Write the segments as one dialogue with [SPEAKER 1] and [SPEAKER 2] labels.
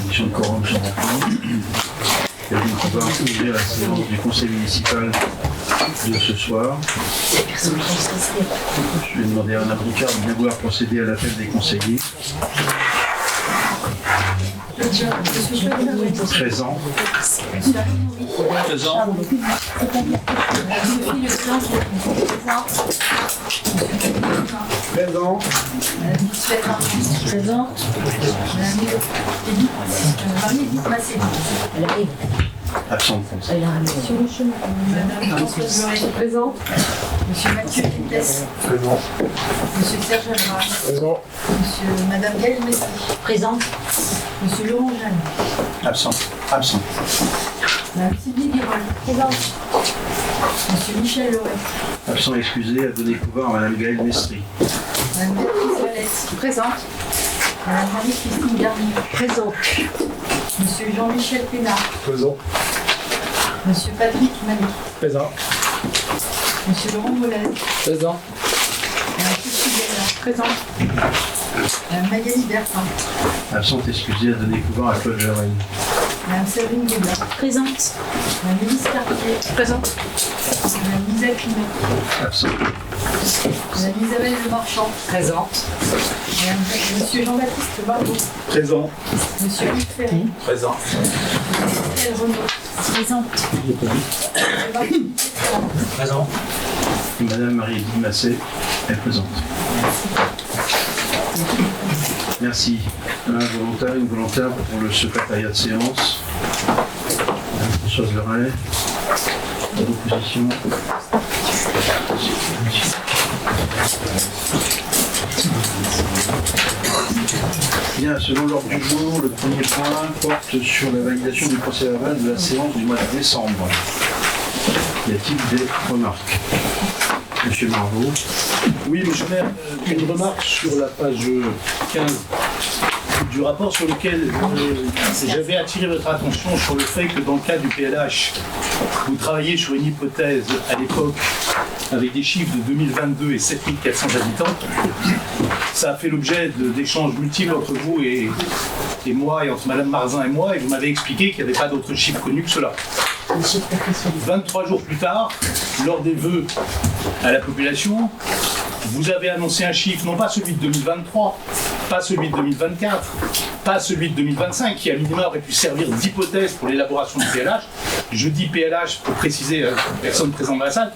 [SPEAKER 1] conditions de quorum sont remplies. Et donc on va ouvrir la séance du conseil municipal de ce soir. Je vais demander à Anna Bricard de bien vouloir procéder à l'appel des conseillers. Présent.
[SPEAKER 2] Présent.
[SPEAKER 1] Présent.
[SPEAKER 3] Présent. Marie-Edith Massé.
[SPEAKER 1] Absent.
[SPEAKER 3] Sur le chemin. Madame Françoise Loret. Présent. Monsieur Mathieu Quintès.
[SPEAKER 1] Présent.
[SPEAKER 3] Monsieur Serge Alvarez.
[SPEAKER 1] Présent.
[SPEAKER 3] Madame Gaëlle Messi. Présent. Monsieur Laurent Jeanne.
[SPEAKER 1] Absent. Absent.
[SPEAKER 3] Madame Sylvie Guérol. Présente. Monsieur Michel Loret.
[SPEAKER 1] Absent excusé, à donner pouvoir à Madame Gaëlle Mestri.
[SPEAKER 3] Madame Béatrice Valette. Présente. Madame Marie-Christine Garnier. Présente. Monsieur Jean-Michel Pénard.
[SPEAKER 1] Présent.
[SPEAKER 3] Monsieur Patrick Manet.
[SPEAKER 1] Présent.
[SPEAKER 3] Monsieur Laurent Mollet.
[SPEAKER 1] Présent.
[SPEAKER 3] Madame Christine Présente. Madame Magali Bertin.
[SPEAKER 1] Absente excusé, à donner pouvoir à Claude Jarel.
[SPEAKER 3] Madame Séverine Goubin. Présente. Madame Élise Cartier. Présente. Madame Lisa Climet.
[SPEAKER 1] Absent.
[SPEAKER 3] Madame Isabelle Le Marchand. Présente. Monsieur Jean-Baptiste Barbeau.
[SPEAKER 1] Présent.
[SPEAKER 3] Monsieur Yves Ferry.
[SPEAKER 1] Présent.
[SPEAKER 3] Estelle Renaud. Présente.
[SPEAKER 1] Présent. Madame Marie-Edith Massé est présente. Merci. Un volontaire, une volontaire pour le secrétariat de séance. Madame Françoise Loret. L'opposition. Bien, selon l'ordre du jour, le premier point porte sur la validation du procès-verbal de la séance du mois de décembre. Y a-t-il des remarques? Monsieur Marvaux.
[SPEAKER 4] Oui, monsieur le maire, une remarque sur la page 15 du rapport sur lequel j'avais attiré votre attention sur le fait que dans le cadre du PLH, vous travaillez sur une hypothèse à l'époque avec des chiffres de 2022 et 7400 habitants. Ça a fait l'objet d'échanges multiples entre vous et moi, et entre Madame Marzin et moi, et vous m'avez expliqué qu'il n'y avait pas d'autres chiffres connus que cela. 23 jours plus tard, lors des vœux à la population, vous avez annoncé un chiffre, non pas celui de 2023, pas celui de 2024, pas celui de 2025, qui à minima aurait pu servir d'hypothèse pour l'élaboration du PLH. Je dis PLH pour préciser aux personnes présentes dans la salle,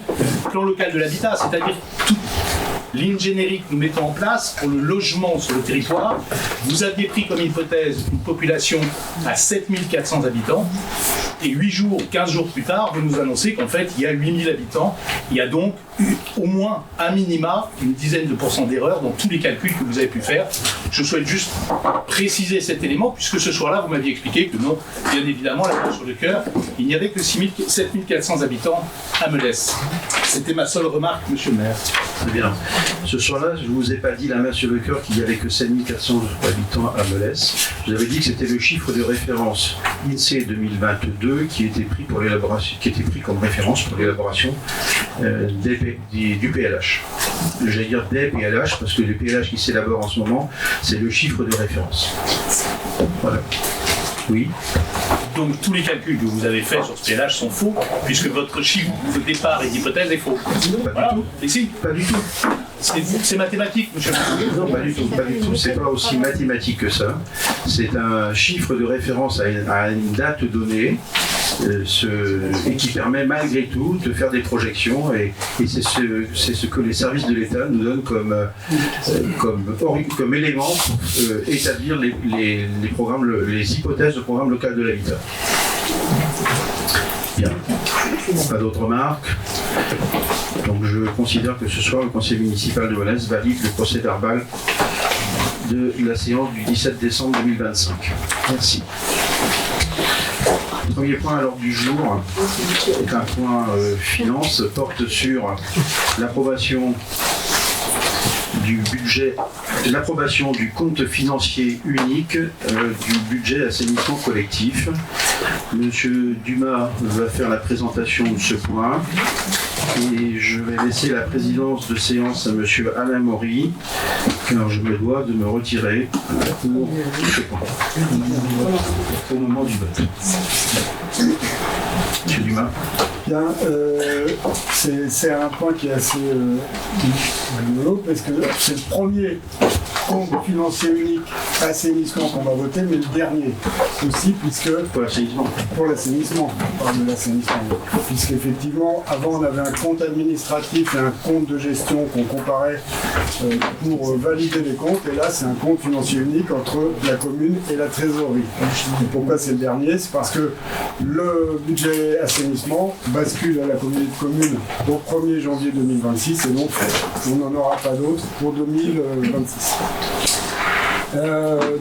[SPEAKER 4] plan local de l'habitat, c'est-à-dire toute ligne générique que nous mettons en place pour le logement sur le territoire. Vous aviez pris comme hypothèse une population à 7400 habitants. Et 8 jours, 15 jours plus tard, vous nous annoncez qu'en fait, il y a 8000 habitants. Il y a donc au moins, à minima, une dizaine de pourcents d'erreurs dans tous les calculs que vous avez pu faire. Je souhaite juste préciser cet élément, puisque ce soir-là, vous m'aviez expliqué que non, bien évidemment, la main sur le cœur, il n'y avait que 7400 habitants à Melesse. C'était ma seule remarque, monsieur le maire.
[SPEAKER 1] Très bien. Ce soir-là, je ne vous ai pas dit la main sur le cœur qu'il n'y avait que 7400 habitants à Melesse. Je vous avais dit que c'était le chiffre de référence INSEE 2022 qui était pris pour l'élaboration, qui était pris comme référence pour l'élaboration du PLH. J'allais dire des PLH parce que les PLH qui s'élaborent en ce moment, c'est le chiffre de référence. Voilà. Oui.
[SPEAKER 4] Donc tous les calculs que vous avez faits sur ce PLH sont faux, puisque votre chiffre de départ et d'hypothèse est faux. Voilà. Et si,
[SPEAKER 1] pas du tout.
[SPEAKER 4] C'est mathématique, monsieur.
[SPEAKER 1] Non, pas du tout, pas du tout. C'est pas aussi mathématique que ça. C'est un chiffre de référence à une date donnée. Et qui permet malgré tout de faire des projections et c'est ce que les services de l'État nous donnent comme élément pour établir les programmes, les hypothèses de programme local de l'habitat. Bien. Pas d'autres remarques. Donc je considère que ce soir le conseil municipal de Melesse valide le procès verbal de la séance du 17 décembre 2025. Merci. Le premier point à l'ordre du jour est un point finance, porte sur l'approbation du budget, l'approbation du compte financier unique du budget assainissement collectif. Monsieur Dumas va faire la présentation de ce point. Et je vais laisser la présidence de séance à monsieur Alain Maury, car je me dois de me retirer au moment du vote. Monsieur Dumas.
[SPEAKER 2] Bien, c'est un point qui est assez rigolo parce que c'est le premier compte financier unique assainissement qu'on va voter, mais le dernier aussi, puisque
[SPEAKER 1] Pour l'assainissement.
[SPEAKER 2] pour l'assainissement, on parle de l'assainissement, puisqu'effectivement, avant on avait un compte administratif et un compte de gestion qu'on comparait pour valider les comptes, et là c'est un compte financier unique entre la commune et la trésorerie. Et pourquoi c'est le dernier? C'est parce que le budget assainissement bascule à la communauté de communes au 1er janvier 2026, et donc on n'en aura pas d'autres pour 2026.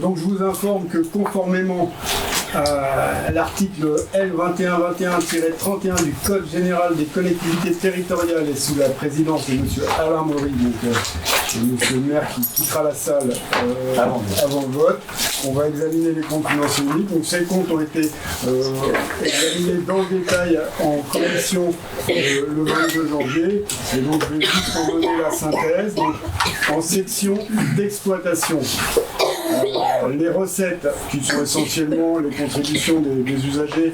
[SPEAKER 2] Donc je vous informe que conformément à l'article L2121-31 du Code général des collectivités territoriales et sous la présidence de M. Alain Maury, donc monsieur le maire qui quittera la salle avant le vote, on va examiner les comptes financiers uniques. Donc ces comptes ont été examinés dans le détail en commission le 22 janvier. Et donc je vais juste en donner la synthèse. Donc, en section d'exploitation, les recettes, qui sont essentiellement les contributions des usagers,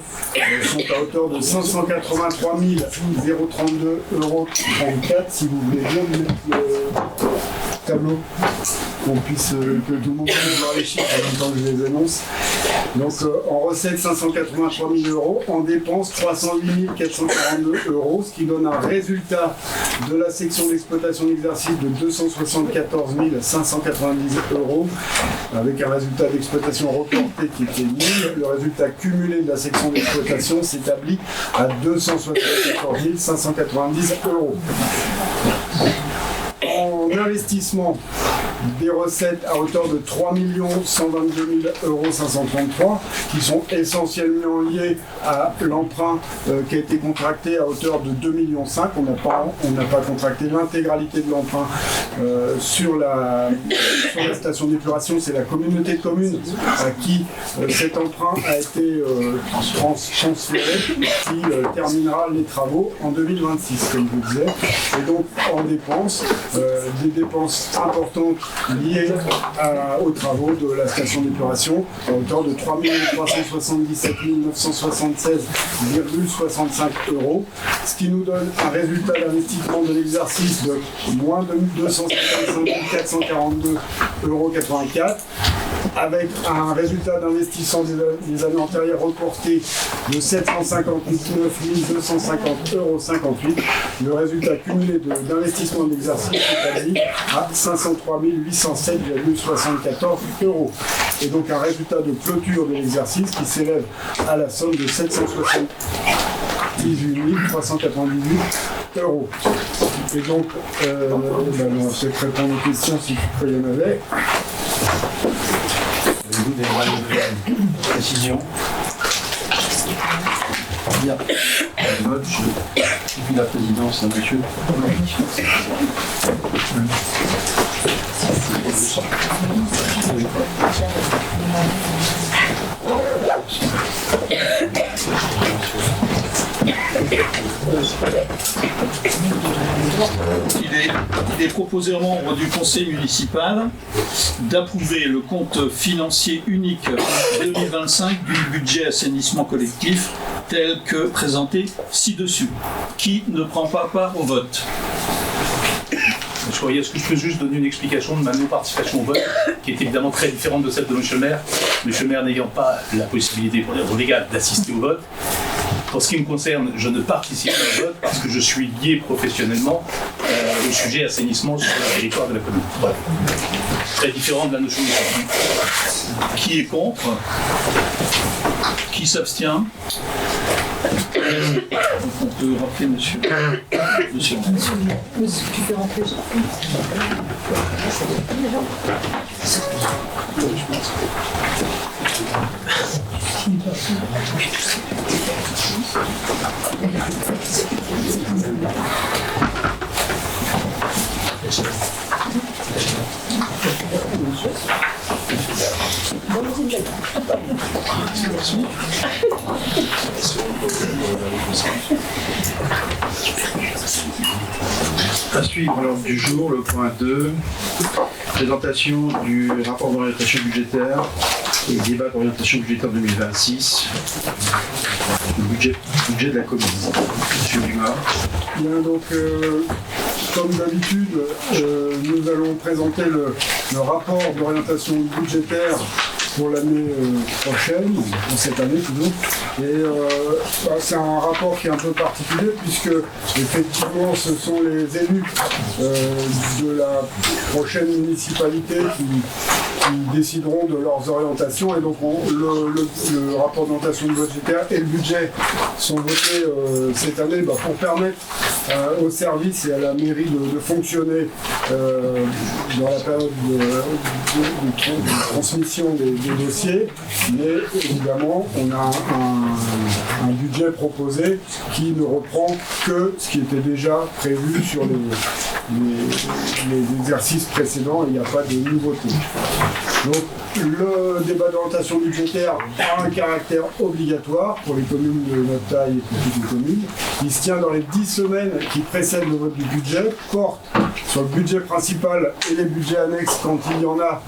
[SPEAKER 2] sont à hauteur de 583 032,34 €, si vous voulez bien mettre le tableau, qu'on puisse, que tout le monde puisse voir les chiffres en même temps que je les annonce. Donc en recettes 583 000 €, en dépenses 308 442 €, ce qui donne un résultat de la section d'exploitation d'exercice de 274 590 €, avec un résultat d'exploitation reporté qui était nul. Le résultat cumulé de la section d'exploitation s'établit à 274 590 €. En investissement, des recettes à hauteur de 3 122 533 €, qui sont essentiellement liées à l'emprunt qui a été contracté à hauteur de 2,5 millions. On n'a pas contracté l'intégralité de l'emprunt sur la station d'épuration. C'est la communauté de communes à qui cet emprunt a été transféré, qui terminera les travaux en 2026, comme je vous disais. Et donc en dépenses, des dépenses importantes liées aux travaux de la station d'épuration à hauteur de 3 377 976,65 €, ce qui nous donne un résultat d'investissement de l'exercice de moins de 255 442,84 €, avec un résultat d'investissement des années antérieures reporté de 759 250,58 €. Le résultat cumulé d'investissement de l'exercice est à 503 807,74 €. Et donc un résultat de clôture de l'exercice qui s'élève à la somme de 778 398 €. Et donc, on va peut-être répondre aux questions si il y en avait.
[SPEAKER 1] Avez-vous des moyens de précision? Bien. Le vote, je confie la présidence à monsieur.
[SPEAKER 5] Il est proposé aux membres du conseil municipal d'approuver le compte financier unique 2025 du budget assainissement collectif tel que présenté ci-dessus. Qui ne prend pas part au vote?
[SPEAKER 4] Est-ce que je peux juste donner une explication de ma non-participation au vote, qui est évidemment très différente de celle de M. le maire. M. le maire n'ayant pas la possibilité, pour des raisons légales, d'assister au vote. Pour ce qui me concerne, je ne participe pas au vote parce que je suis lié professionnellement au sujet assainissement sur le territoire de la commune. Voilà. Très différent de la notion de vote.
[SPEAKER 5] Qui est contre? Qui s'abstient? On peut rappeler monsieur. Monsieur.
[SPEAKER 3] Tu peux rentrer.
[SPEAKER 1] À suivre l'ordre du jour, le point 2, présentation du rapport d'orientation budgétaire et débat d'orientation budgétaire 2026, le budget de la commune. Monsieur Dumas.
[SPEAKER 2] Bien, donc, comme d'habitude, nous allons présenter le rapport d'orientation budgétaire pour l'année prochaine, pour cette année toujours. Et c'est un rapport qui est un peu particulier puisque effectivement ce sont les élus de la prochaine municipalité qui décideront de leurs orientations et donc le rapport d'orientation budgétaire et le budget sont votés cette année pour permettre au service et à la mairie de fonctionner dans la période de transmission des dossiers, mais évidemment on a un budget proposé qui ne reprend que ce qui était déjà prévu sur les exercices précédents, il n'y a pas de nouveauté. Donc le débat d'orientation budgétaire a un caractère obligatoire pour les communes de notre taille et petites communes. Il se tient dans les 10 semaines qui précèdent le vote du budget, porte sur le budget principal et les budgets annexes quand il y en a.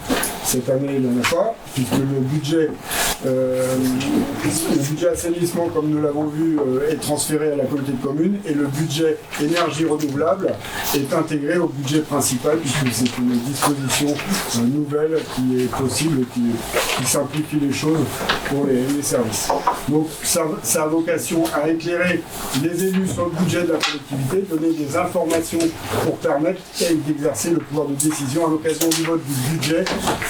[SPEAKER 2] Cette année, il n'y en a pas, puisque le budget assainissement, comme nous l'avons vu, est transféré à la communauté de communes et le budget énergie renouvelable est intégré au budget principal, puisque c'est une disposition nouvelle qui est possible et qui simplifie les choses pour les services. Donc ça a vocation à éclairer les élus sur le budget de la collectivité, donner des informations pour permettre d'exercer le pouvoir de décision à l'occasion du vote du budget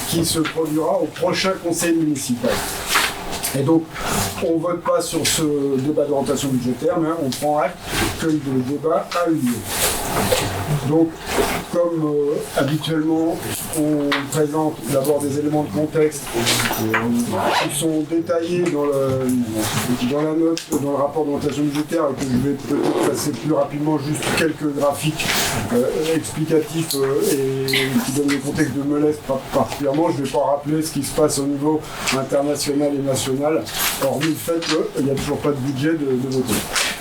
[SPEAKER 2] qui se produira au prochain conseil municipal. Et donc, on ne vote pas sur ce débat d'orientation budgétaire, mais on prend acte que le débat a eu lieu. Donc, comme habituellement, on présente d'abord des éléments de contexte qui sont détaillés dans la note, dans le rapport d'orientation budgétaire, et que je vais peut-être passer plus rapidement, juste quelques graphiques explicatifs et qui donnent le contexte de Melesse particulièrement. Je ne vais pas rappeler ce qui se passe au niveau international et national, hormis le fait qu'il n'y a toujours pas de budget de voter.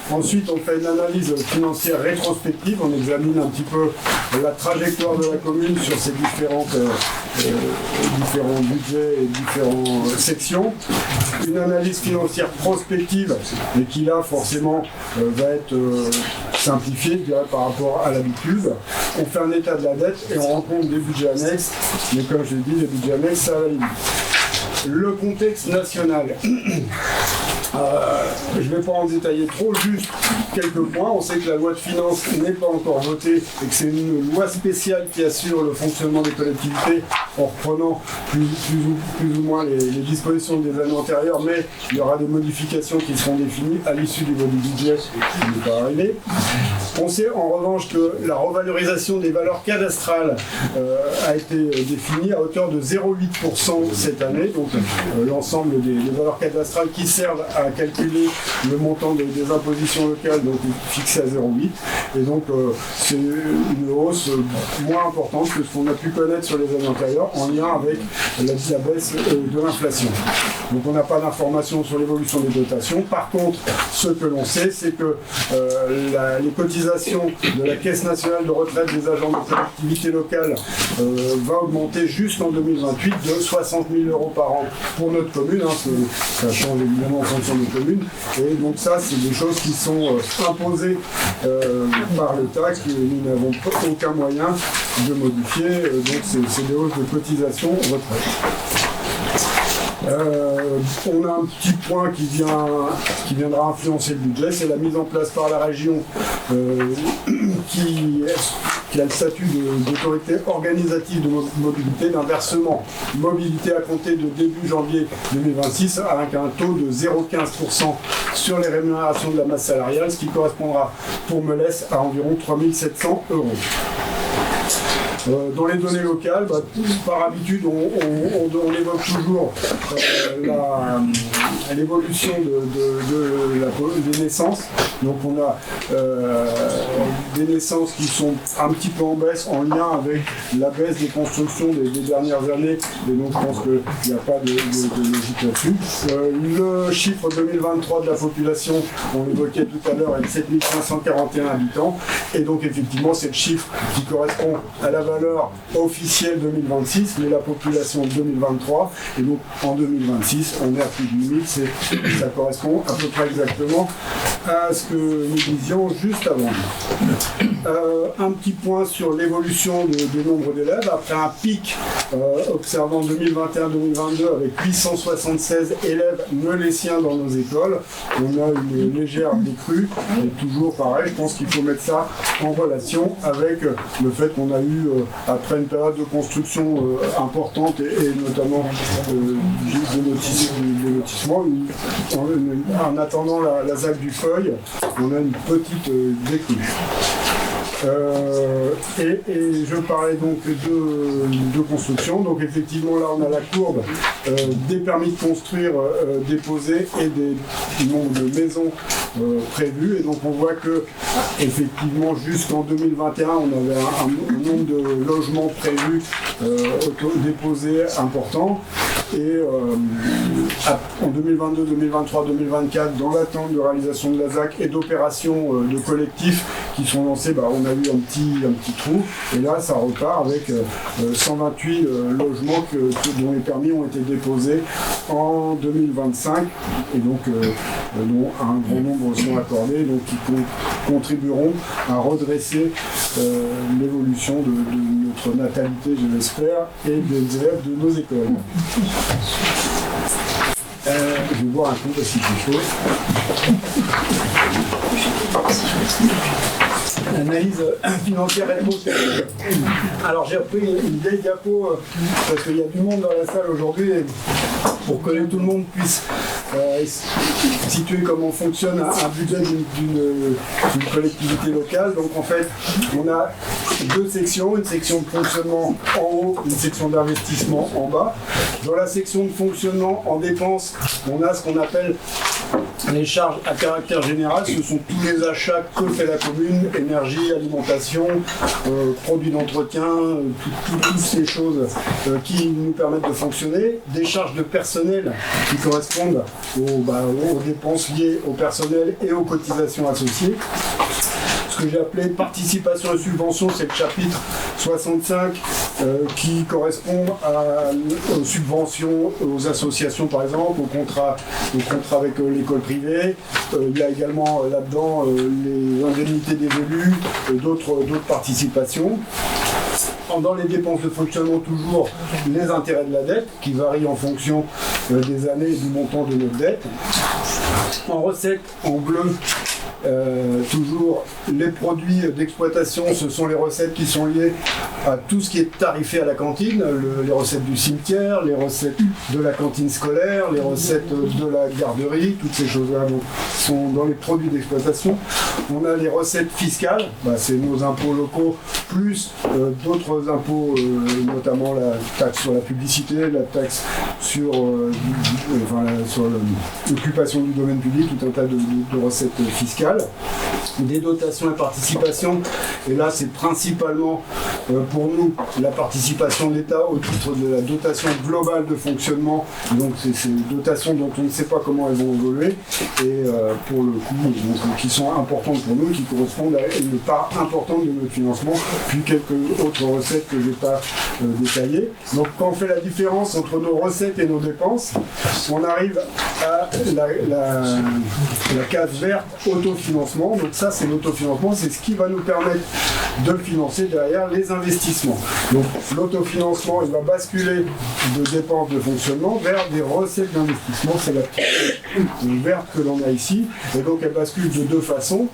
[SPEAKER 2] Ensuite, on fait une analyse financière rétrospective, on examine un petit peu la trajectoire de la commune sur ses différents budgets et différentes sections. Une analyse financière prospective, et qui là, forcément, va être simplifiée, je dirais, par rapport à l'habitude. On fait un état de la dette et on rencontre des budgets annexes, mais comme je l'ai dit, les budgets annexes, ça va aller vite. Le contexte national. Je ne vais pas en détailler trop, juste quelques points. On sait que la loi de finances n'est pas encore votée et que c'est une loi spéciale qui assure le fonctionnement des collectivités en reprenant plus ou moins les dispositions des années antérieures, mais il y aura des modifications qui seront définies à l'issue du vote du budget qui n'est pas arrivé. On sait en revanche que la revalorisation des valeurs cadastrales a été définie à hauteur de 0,8% cette année, donc l'ensemble des valeurs cadastrales qui servent à calculer le montant des impositions locales, donc fixé à 0,8, et donc c'est une hausse moins importante que ce qu'on a pu connaître sur les années antérieures en lien avec la baisse de l'inflation. Donc on n'a pas d'informations sur l'évolution des dotations. Par contre, ce que l'on sait, c'est que les cotisations de la Caisse nationale de retraite des agents de collectivité locale va augmenter jusqu'en 2028 de 60 000 € par an pour notre commune. Ça change évidemment en fonction des communes. Et donc ça, c'est des choses qui sont imposées par l'État, que nous n'avons aucun moyen de modifier. Donc c'est des hausses de cotisations retraite. On a un petit point qui viendra influencer le budget, c'est la mise en place par la région qui a le statut d'autorité organisative de mobilité d'un versement mobilité à compter de début janvier 2026 avec un taux de 0,15% sur les rémunérations de la masse salariale, ce qui correspondra pour Melesse à environ 3 700 €. Dans les données locales, par habitude, on évoque toujours l'évolution des naissances. Donc on a des naissances qui sont un petit peu en baisse en lien avec la baisse des constructions des dernières années, et donc je pense qu'il n'y a pas de logique là-dessus. Le chiffre 2023 de la population, on l'évoquait tout à l'heure, est de 7541 habitants, et donc effectivement c'est le chiffre qui correspond à la valeur officielle 2026, mais la population 2023, et donc en 2026 on est à plus de 8000, ça correspond à peu près exactement à ce que nous disions juste avant. Un petit point sur l'évolution du nombre d'élèves. Après un pic observant 2021-2022 avec 876 élèves meulésiens dans nos écoles, on a une légère décrue, et toujours pareil, je pense qu'il faut mettre ça en relation avec le fait qu'on a eu, après une période de construction importante et notamment de lotissement, en attendant la ZAC du Feuil, on a une petite décrue. Et je parlais donc de construction. Donc effectivement là on a la courbe des permis de construire déposés et du nombre de maisons prévues. Et donc on voit que effectivement jusqu'en 2021 on avait un nombre de logements prévus déposés important. Et en 2022, 2023, 2024, dans l'attente de réalisation de la ZAC et d'opérations de collectifs qui sont lancées, on a eu un petit trou. Et là, ça repart avec 128 logements dont les permis ont été déposés en 2025 et donc dont un grand nombre sont accordés, donc qui contribueront à redresser l'évolution de notre natalité, je l'espère, et des élèves de nos écoles. Je vais boire un coup parce qu'il fait chaud. Analyse financière et hypothétique. Alors j'ai repris une vieille diapo parce qu'il y a du monde dans la salle aujourd'hui et pour que tout le monde puisse situer comment fonctionne un budget d'une collectivité locale. Donc en fait, on a deux sections, une section de fonctionnement en haut, une section d'investissement en bas. Dans la section de fonctionnement en dépenses, on a ce qu'on appelle les charges à caractère général, ce sont tous les achats que fait la commune, énergie, alimentation, produits d'entretien, toutes ces choses qui nous permettent de fonctionner. Des charges de personnel qui correspondent aux dépenses liées au personnel et aux cotisations associées. Ce que j'ai appelé participation et subvention, c'est le chapitre 65 qui correspond aux subventions aux associations par exemple, aux contrats avec l'école privée. Il y a également là-dedans les indemnités des élus et d'autres participations. Dans les dépenses de fonctionnement, toujours les intérêts de la dette qui varient en fonction des années et du montant de notre dette. En recette, en bleu, toujours les produits d'exploitation, ce sont les recettes qui sont liées à tout ce qui est tarifé à la cantine, les recettes du cimetière, les recettes de la cantine scolaire, les recettes de la garderie, toutes ces choses-là sont dans les produits d'exploitation. On a les recettes fiscales, c'est nos impôts locaux, plus d'autres impôts, notamment la taxe sur la publicité, la taxe sur l'occupation du domaine public, tout un tas de recettes fiscales. Des dotations et participations, et là c'est principalement pour nous la participation de l'État au titre de la dotation globale de fonctionnement, donc c'est ces dotations dont on ne sait pas comment elles vont évoluer, et pour le coup qui sont importantes pour nous, qui correspondent à une part importante de notre financement, puis quelques autres recettes que je n'ai pas détaillées. Donc quand on fait la différence entre nos recettes et nos dépenses, on arrive à la case verte autofinancement. Donc ça c'est l'autofinancement, c'est ce qui va nous permettre de financer derrière les investissements. Donc l'autofinancement, il va basculer de dépenses de fonctionnement vers des recettes d'investissement, c'est la petite verte que l'on a ici, et donc elle bascule de deux façons.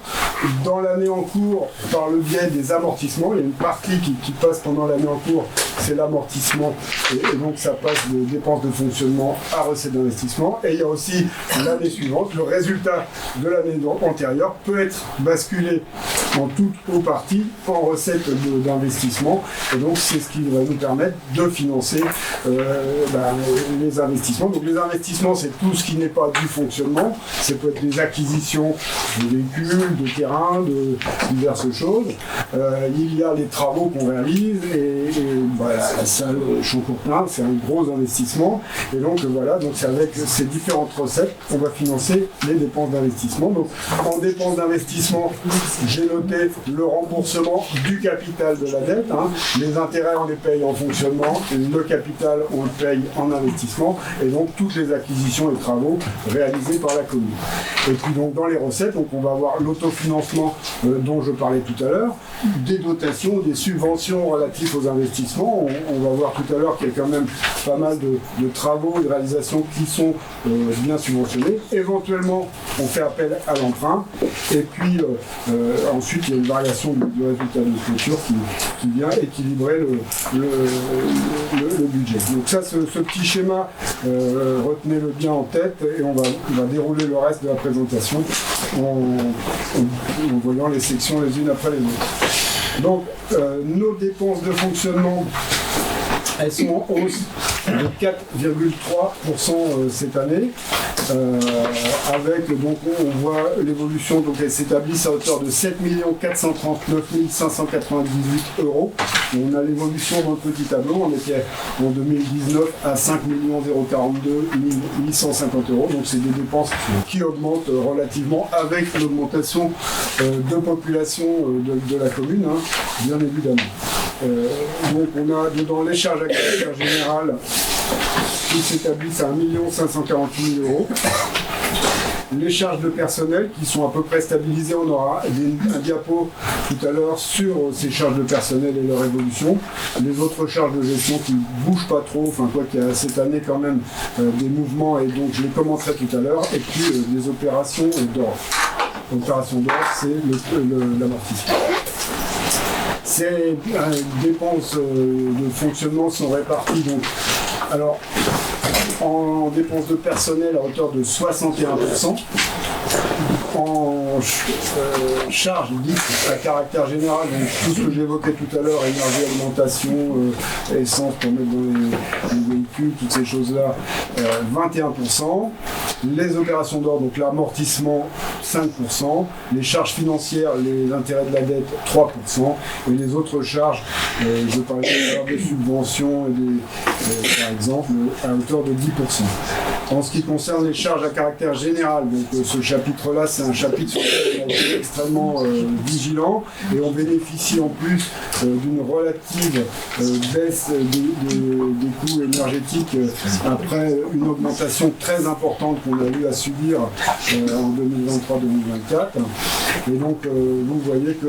[SPEAKER 2] Dans l'année en cours, par le biais des amortissements, il y a une partie qui passe pendant l'année en cours, c'est l'amortissement, et donc ça passe de dépenses de fonctionnement à recettes d'investissement, et il y a aussi l'année suivante, le résultat de l'année antérieure peut être basculé en tout ou partie en recettes d'investissement. Et donc c'est ce qui va nous permettre de financer les investissements. Donc les investissements, c'est tout ce qui n'est pas du fonctionnement. Ça peut être des acquisitions de véhicules, de terrains, de diverses choses. Il y a les travaux qu'on réalise et la salle Champ-Courtin, c'est un gros investissement. Et donc donc c'est avec ces différentes recettes qu'on va financer les dépenses d'investissement. Donc en dépenses d'investissement, j'ai noté le remboursement du capital de la dette. Les intérêts, on les paye en fonctionnement, le capital, on le paye en investissement, et donc toutes les acquisitions et travaux réalisés par la commune. Et puis donc dans les recettes, on va avoir l'autofinancement dont je parlais tout à l'heure, des dotations, des subventions relatives aux investissements. On va voir tout à l'heure qu'il y a quand même pas mal de travaux et de réalisations qui sont bien subventionnés. Éventuellement, on fait appel à l'emprunt. Et puis ensuite, il y a une variation du résultat de clôture qui vient équilibrer le budget. Donc ça, ce petit schéma, retenez-le bien en tête et on va dérouler le reste de la présentation en voyant les sections les unes après les autres. Donc, nos dépenses de fonctionnement, elles sont en hausse de 4,3% cette année, avec donc on voit l'évolution, donc elle s'établisse à hauteur de 7 439 598 €. On a l'évolution dans le petit tableau, on était en 2019 à 5 042 850 €, donc c'est des dépenses qui augmentent relativement avec l'augmentation de population de la commune, bien évidemment. Donc on a dedans les charges à caractère général qui s'établissent à 1 548 000 €. Les charges de personnel qui sont à peu près stabilisées, on aura un diapo tout à l'heure sur ces charges de personnel et leur évolution. Les autres charges de gestion qui ne bougent pas trop, enfin quoi qu'il y a cette année quand même des mouvements et donc je les commenterai tout à l'heure. Et puis des opérations d'or. L'opération d'or, c'est l'amortissement. Ces dépenses de fonctionnement sont réparties donc, alors, en dépenses de personnel à hauteur de 61%, en charge dites à caractère général, donc tout ce que j'évoquais tout à l'heure, énergie, alimentation, essence pour mettre dans les véhicules, toutes ces choses-là, 21%. Les opérations d'or, donc l'amortissement, 5%. Les charges financières, les intérêts de la dette, 3%. Et les autres charges, je parlais des subventions, par exemple, à hauteur de 10%. En ce qui concerne les charges à caractère général, donc ce chapitre-là, c'est un chapitre sur lequel on est extrêmement vigilant et on bénéficie en plus d'une relative baisse des coûts énergétiques après une augmentation très importante qu'on a eu à subir en 2023-2024. Et donc vous voyez que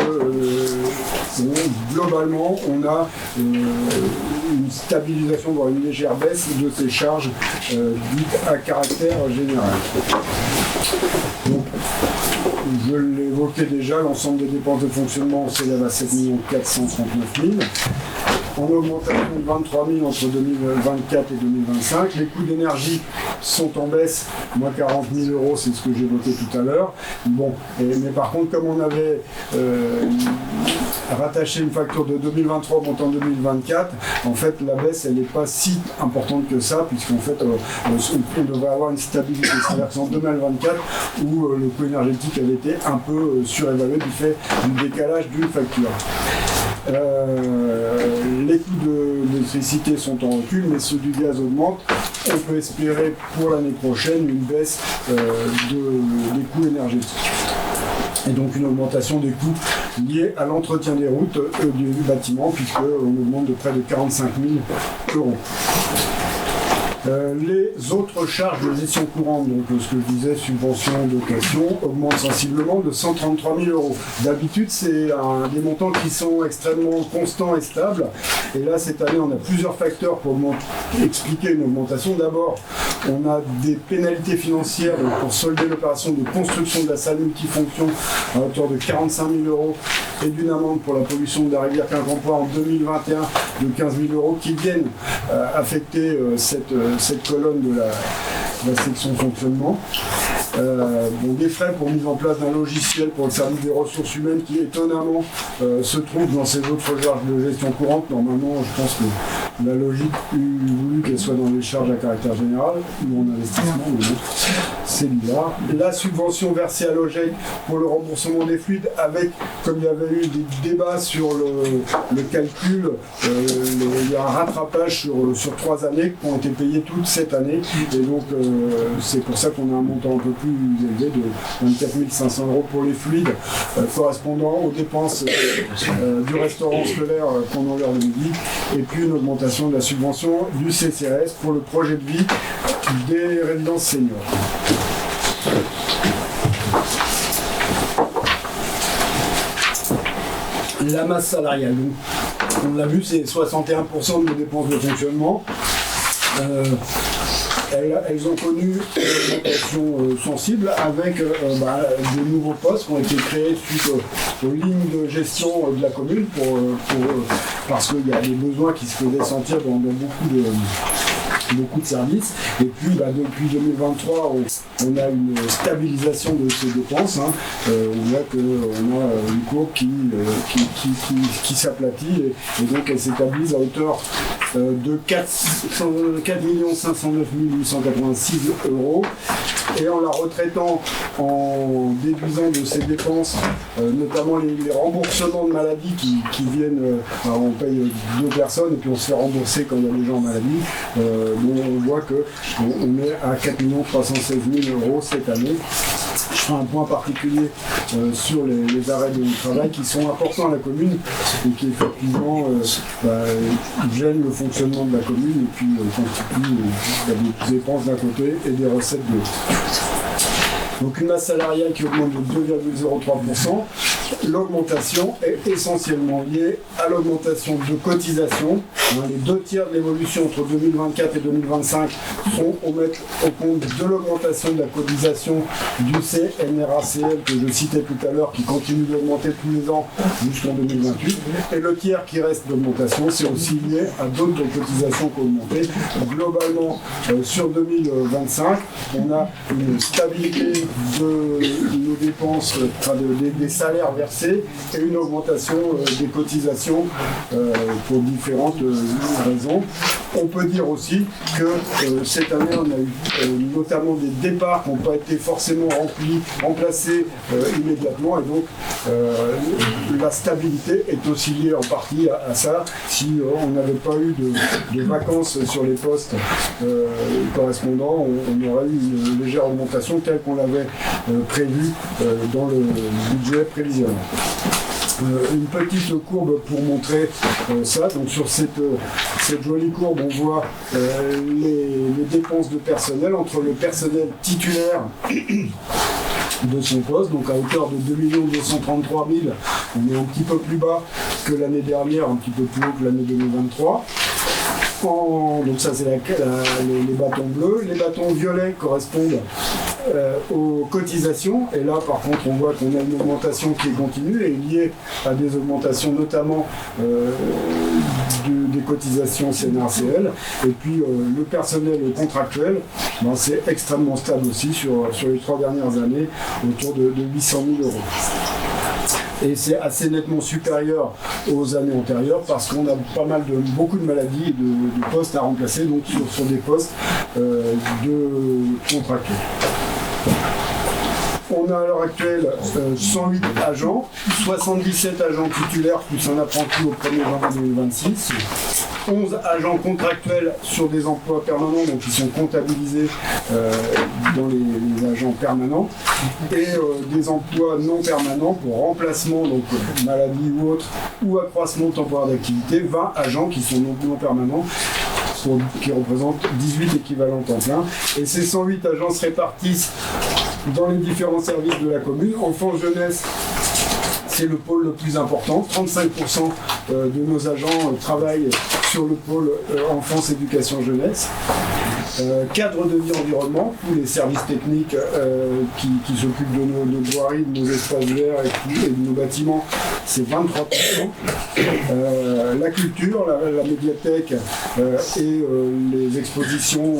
[SPEAKER 2] globalement on a une stabilisation, voire une légère baisse de ces charges dites à caractère général. Donc, je l'évoquais déjà, l'ensemble des dépenses de fonctionnement s'élève à 7 439 000. En augmentation de 23 000 entre 2024 et 2025. Les coûts d'énergie sont en baisse, moins 40 000 €, c'est ce que j'évoquais tout à l'heure. Bon, mais par contre, comme on avait rattaché une facture de 2023 montant 2024, en fait, la baisse, elle n'est pas si importante que ça, puisqu'en fait, on devrait avoir une stabilité. C'est-à-dire que c'est en 2024 où le coût énergétique avait été un peu surévalué du fait du décalage d'une facture. Les coûts de l'électricité sont en recul, mais ceux du gaz augmentent. On peut espérer pour l'année prochaine une baisse des coûts énergétiques. Et donc une augmentation des coûts liés à l'entretien des routes du bâtiment, puisqu'on augmente de près de 45 000 €. Les autres charges de gestion courante, donc ce que je disais, subventions, dotations, augmentent sensiblement de 133 000 €. D'habitude, c'est des montants qui sont extrêmement constants et stables. Et là, cette année, on a plusieurs facteurs pour expliquer une augmentation. D'abord, on a des pénalités financières pour solder l'opération de construction de la salle multifonction à hauteur de 45 000 € et d'une amende pour la pollution de la rivière Quincampoix en 2021 de 15 000 € qui viennent affecter cette colonne de la section fonctionnement. des frais pour mise en place d'un logiciel pour le service des ressources humaines qui étonnamment se trouve dans ces autres charges de gestion courante. Normalement, je pense que la logique eût voulu qu'elle soit dans les charges à caractère général ou en investissement, mais bon, c'est bizarre. La subvention versée à l'OGEC pour le remboursement des fluides, avec, comme il y avait eu des débats sur le calcul, il y a un rattrapage sur 3 années qui ont été payées toutes cette année, et donc c'est pour ça qu'on a un montant un peu plus élevé de 24 500 € pour les fluides, correspondant aux dépenses du restaurant scolaire pendant l'heure de midi, et puis une augmentation de la subvention du CCRS pour le projet de vie des résidences seniors. La masse salariale, donc, on l'a vu, c'est 61% de nos dépenses de fonctionnement. Elles ont connu une augmentation sensible avec de nouveaux postes qui ont été créés suite aux lignes de gestion de la commune parce qu'il y a des besoins qui se faisaient sentir dans beaucoup de services. Et puis depuis 2023, on a une stabilisation de ces dépenses. On voit qu'on a une courbe qui s'aplatit et donc elle s'établit à hauteur de 4 509 886 €. Et en la retraitant, en déduisant de ces dépenses, notamment les remboursements de maladie qui viennent, on paye 2 personnes et puis on se fait rembourser quand il y a des gens en maladie, on voit qu'on est à 4 316 000 € cette année. Je ferai un point particulier sur les arrêts de travail qui sont importants à la commune et qui effectivement gênent le fonctionnement de la commune et puis constituent des dépenses d'un côté et des recettes de l'autre. Donc une masse salariale qui augmente de 2,03%. L'augmentation est essentiellement liée à l'augmentation de cotisations. Les 2/3 de l'évolution entre 2024 et 2025 sont au compte de l'augmentation de la cotisation du CNRACL que je citais tout à l'heure, qui continue d'augmenter tous les ans jusqu'en 2028. Et le tiers qui reste d'augmentation, c'est aussi lié à d'autres cotisations qui ont augmenté. Globalement, sur 2025, on a une stabilité de nos dépenses, des salaires versés et une augmentation des cotisations pour différentes raisons. On peut dire aussi que cette année, on a eu notamment des départs qui n'ont pas été forcément remplacés immédiatement, et donc la stabilité est aussi liée en partie à ça. Si on n'avait pas eu de vacances sur les postes correspondants, on aurait eu une légère augmentation telle qu'on l'avait prévu dans le budget prévisionnel. Une petite courbe pour montrer ça. Donc sur cette jolie courbe, on voit les dépenses de personnel entre le personnel titulaire de son poste, donc à hauteur de 2 233 000, on est un petit peu plus bas que l'année dernière, un petit peu plus haut que l'année 2023. Donc ça c'est les bâtons bleus. Les bâtons violets correspondent aux cotisations, et là par contre on voit qu'on a une augmentation qui est continue et liée à des augmentations notamment des cotisations CNRCL, et puis le personnel contractuel, c'est extrêmement stable aussi sur les 3 dernières années, autour de 800 000 €. Et c'est assez nettement supérieur aux années antérieures parce qu'on a beaucoup de maladies et de postes à remplacer, donc sur des postes de contractuels. On a à l'heure actuelle 108 agents, 77 agents titulaires plus un apprenti au 1er janvier 2026, 11 agents contractuels sur des emplois permanents, donc qui sont comptabilisés dans les agents permanents, et des emplois non permanents pour remplacement, donc maladie ou autre, ou accroissement temporaire d'activité, 20 agents qui sont non permanents, qui représentent 18 équivalents temps plein. Et ces 108 agents se répartissent dans les différents services de la commune. Enfance jeunesse, c'est le pôle le plus important. 35% de nos agents travaillent sur le pôle enfance, éducation, jeunesse. cadre de vie environnement, tous les services techniques qui s'occupent de nos voiries, de nos espaces verts et de nos bâtiments, c'est 23%. La culture, la médiathèque et les expositions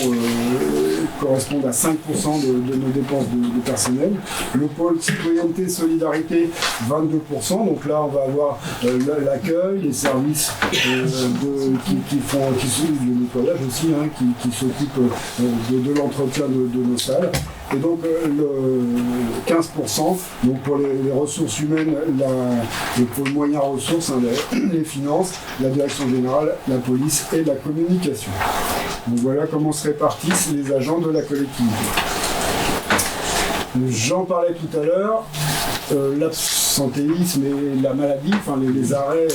[SPEAKER 2] correspondent à 5% de nos dépenses de personnel. Le pôle citoyenneté, solidarité, 22%. Donc là, on va avoir l'accueil, les services qui font le nettoyage aussi, hein, qui s'occupent de l'entretien de nos salles. Et donc le 15%, donc pour les ressources humaines, le pôle moyen ressources, hein, les finances, la direction générale, la police et la communication. Donc voilà comment se répartissent les agents de la collectivité. J'en parlais tout à l'heure, l'absentéisme et la maladie, enfin les arrêts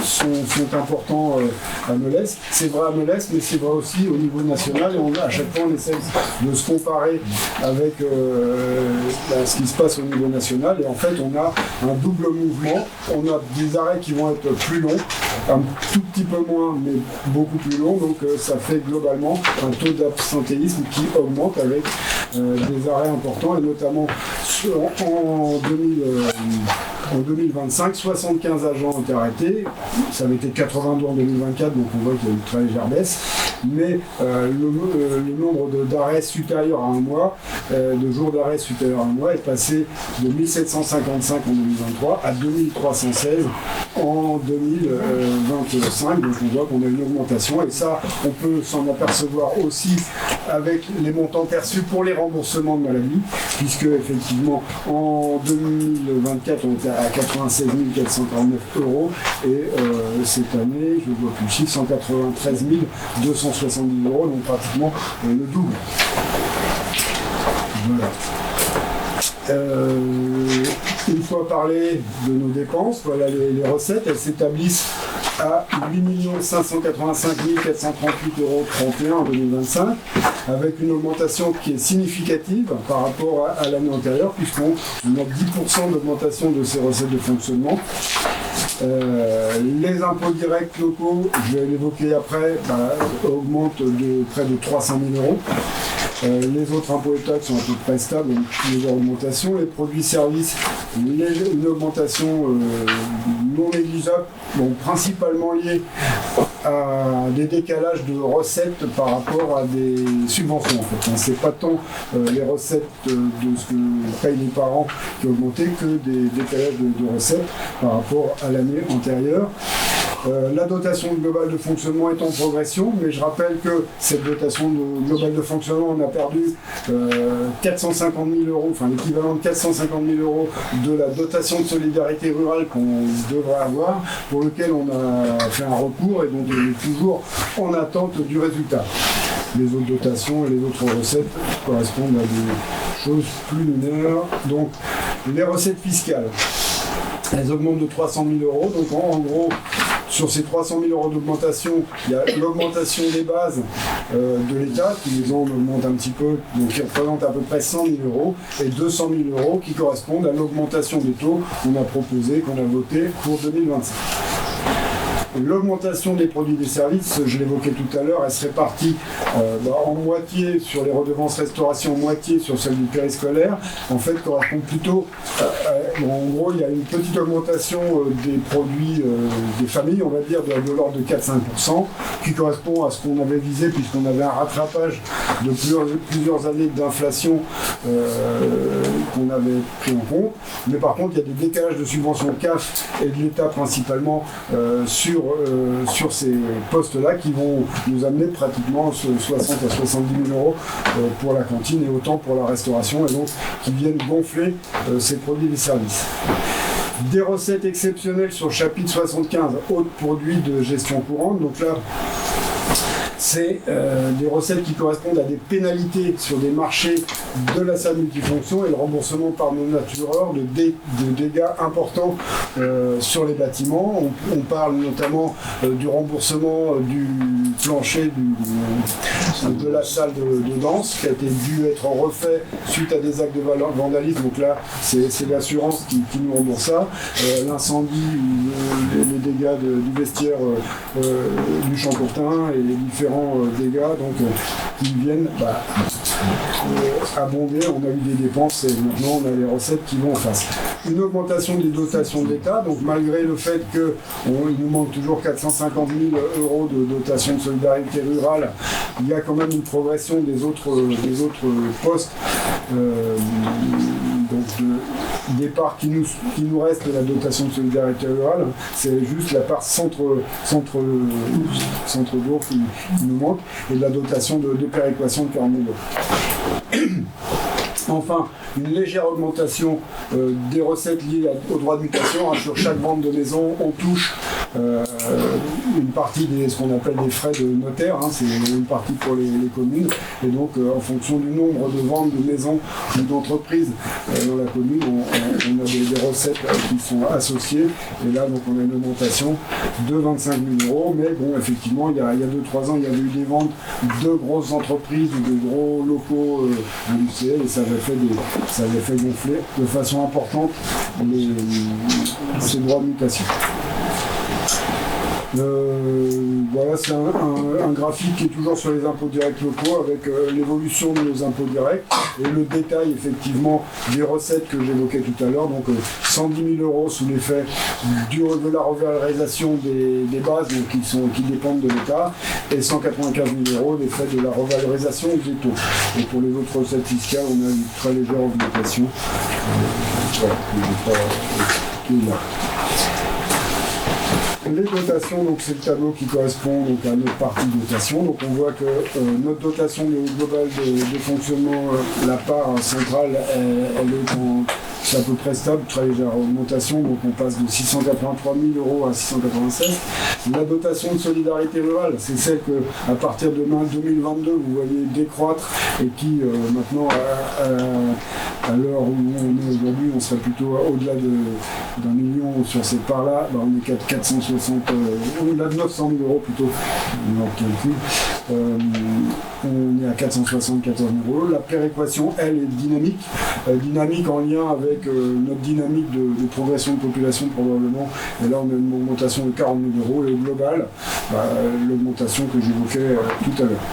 [SPEAKER 2] sont importants à Melesse. C'est vrai à Melesse, mais c'est vrai aussi au niveau national. Et à chaque fois, on essaie de se comparer avec ce qui se passe au niveau national. Et en fait, on a un double mouvement. On a des arrêts qui vont être plus longs, un tout petit peu moins, mais beaucoup plus longs. Donc ça fait globalement un taux d'absentéisme qui augmente avec des arrêts importants, et notamment en 2025, 75 agents ont été arrêtés. Ça avait été 82 en 2024, donc on voit qu'il y a une très légère baisse. Mais le nombre d'arrêts supérieurs à un mois, de jours d'arrêt supérieurs à un mois, est passé de 1755 en 2023 à 2316 en 2025. Donc on voit qu'on a une augmentation, et ça, on peut s'en apercevoir aussi avec les montants perçus pour les remboursements de maladie, puisque effectivement en 2024 on était à 96 449 €, et cette année, je ne vois plus le chiffre, 193 270 €, donc pratiquement le double. Voilà. Une fois parlé de nos dépenses, voilà les recettes, elles s'établissent à 8 585 438,31 € en 2025, avec une augmentation qui est significative par rapport à l'année antérieure, puisqu'on a 10% d'augmentation de ces recettes de fonctionnement. Les impôts directs locaux, je vais l'évoquer après, augmentent de près de 300 000 €. Les autres impôts et taxes sont à peu près stables, donc les augmentations. Les produits services, une augmentation non négligeable, principalement liée à des décalages de recettes par rapport à des subventions. En fait, c'est pas tant les recettes de ce que payent les parents qui ont augmenté que des décalages de recettes par rapport à l'année antérieure. La dotation globale de fonctionnement est en progression, mais je rappelle que cette dotation globale de fonctionnement, on a perdu 450 000 €, enfin l'équivalent de 450 000 € de la dotation de solidarité rurale qu'on devrait avoir, pour lequel on a fait un recours et dont on est toujours en attente du résultat. Les autres dotations et les autres recettes correspondent à des choses plus mineures. Donc les recettes fiscales, elles augmentent de 300 000 €, donc en gros, sur ces 300 000 € d'augmentation, il y a l'augmentation des bases de l'État, qui les augmente un petit peu, donc qui représente à peu près 100 000 €, et 200 000 € qui correspondent à l'augmentation des taux qu'on a proposé, qu'on a voté pour 2025. L'augmentation des produits et des services, je l'évoquais tout à l'heure, elle se répartit en moitié sur les redevances restauration, moitié sur celles du périscolaire. En fait, correspond plutôt, en gros, il y a une petite augmentation des produits des familles, on va dire, de l'ordre de 4-5%, qui correspond à ce qu'on avait visé, puisqu'on avait un rattrapage de plusieurs années d'inflation qu'on avait pris en compte. Mais par contre, il y a des décalages de subventions CAF et de l'État principalement sur ces postes-là, qui vont nous amener pratiquement 60 à 70 000 € pour la cantine, et autant pour la restauration, et donc qui viennent gonfler ces produits et les services. Des recettes exceptionnelles sur le chapitre 75, autres produits de gestion courante. Donc là, c'est des recettes qui correspondent à des pénalités sur des marchés de la salle multifonction, et le remboursement par nos natureurs de dégâts importants sur les bâtiments. On parle notamment du remboursement du plancher de la salle de danse, qui a été dû être refait suite à des actes de vandalisme. Donc là, c'est l'assurance qui nous rembourse ça. L'incendie, les dégâts du vestiaire du Champ-Courtin, et les différents différents dégâts qui viennent abonder. On a eu des dépenses et maintenant on a les recettes qui vont en face. Une augmentation des dotations de l'État, donc malgré le fait qu'il nous manque toujours 450 000 € de dotation de solidarité rurale, il y a quand même une progression des autres postes des parts qui nous reste de la dotation de solidarité rurale. C'est juste la part centre-bourg qui nous manque, et de la dotation de péréquation de 40 000 €. Enfin, une légère augmentation des recettes liées au droit de mutation. Sur chaque vente de maison, on touche une partie ce qu'on appelle des frais de notaire, c'est une partie pour les communes. Et donc, en fonction du nombre de ventes de maisons ou d'entreprises dans la commune, on a des recettes qui sont associées. Et là, donc, on a une augmentation de 25 000 €. Mais bon, effectivement, il y a 2-3 ans, il y avait eu des ventes de grosses entreprises ou de gros locaux industriels, et ça avait fait gonfler de façon importante ces droits de mutation. Voilà, c'est un graphique qui est toujours sur les impôts directs locaux avec l'évolution de nos impôts directs et le détail effectivement des recettes que j'évoquais tout à l'heure. Donc 110 000 € sous l'effet de la revalorisation des bases qui dépendent de l'État, et 195 000 € l'effet de la revalorisation des taux. Et pour les autres recettes fiscales, on a une très légère augmentation. Voilà, qui est là. Les dotations, donc c'est le tableau qui correspond donc à notre partie dotation. Donc on voit que notre dotation globale de fonctionnement, la part centrale, elle est c'est à peu près stable, très légère augmentation, donc on passe de 683 000 € à 696. La dotation de solidarité rurale, c'est celle que, à partir de 2022, vous voyez décroître et qui, maintenant, à l'heure où on est aujourd'hui, on serait plutôt au-delà d'1 million sur cette part-là. On est à 460, au-delà de 900 000 € plutôt, on calcule. On est à 474 000 €. La péréquation, elle, est dynamique. Dynamique en lien avec notre dynamique de progression de population probablement. Et là, on a une augmentation de 40 000 €. Et au global, l'augmentation que j'évoquais tout à l'heure.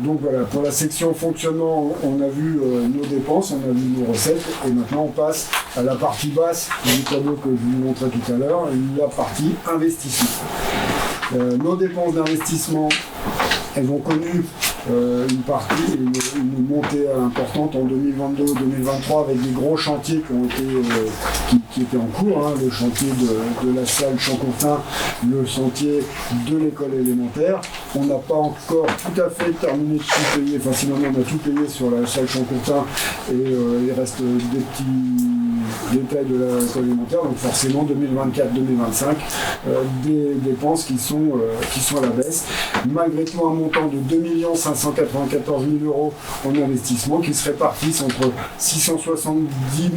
[SPEAKER 2] Donc voilà, pour la section fonctionnement, on a vu nos dépenses, on a vu nos recettes, et maintenant on passe à la partie basse du tableau que je vous montrais tout à l'heure, la partie investissement. Nos dépenses d'investissement, elles ont connu une montée importante en 2022-2023 avec des gros chantiers qui étaient en cours, le chantier de la salle Champ-Courtin, le chantier de l'école élémentaire. On n'a pas encore tout à fait terminé de tout payer, finalement on a tout payé sur la salle Champ-Courtin et il reste des petits détails de l'école élémentaire, donc forcément 2024-2025, des dépenses qui sont à la baisse. Malgré tout, un montant de 2 594 000 € en investissement qui se répartissent entre 670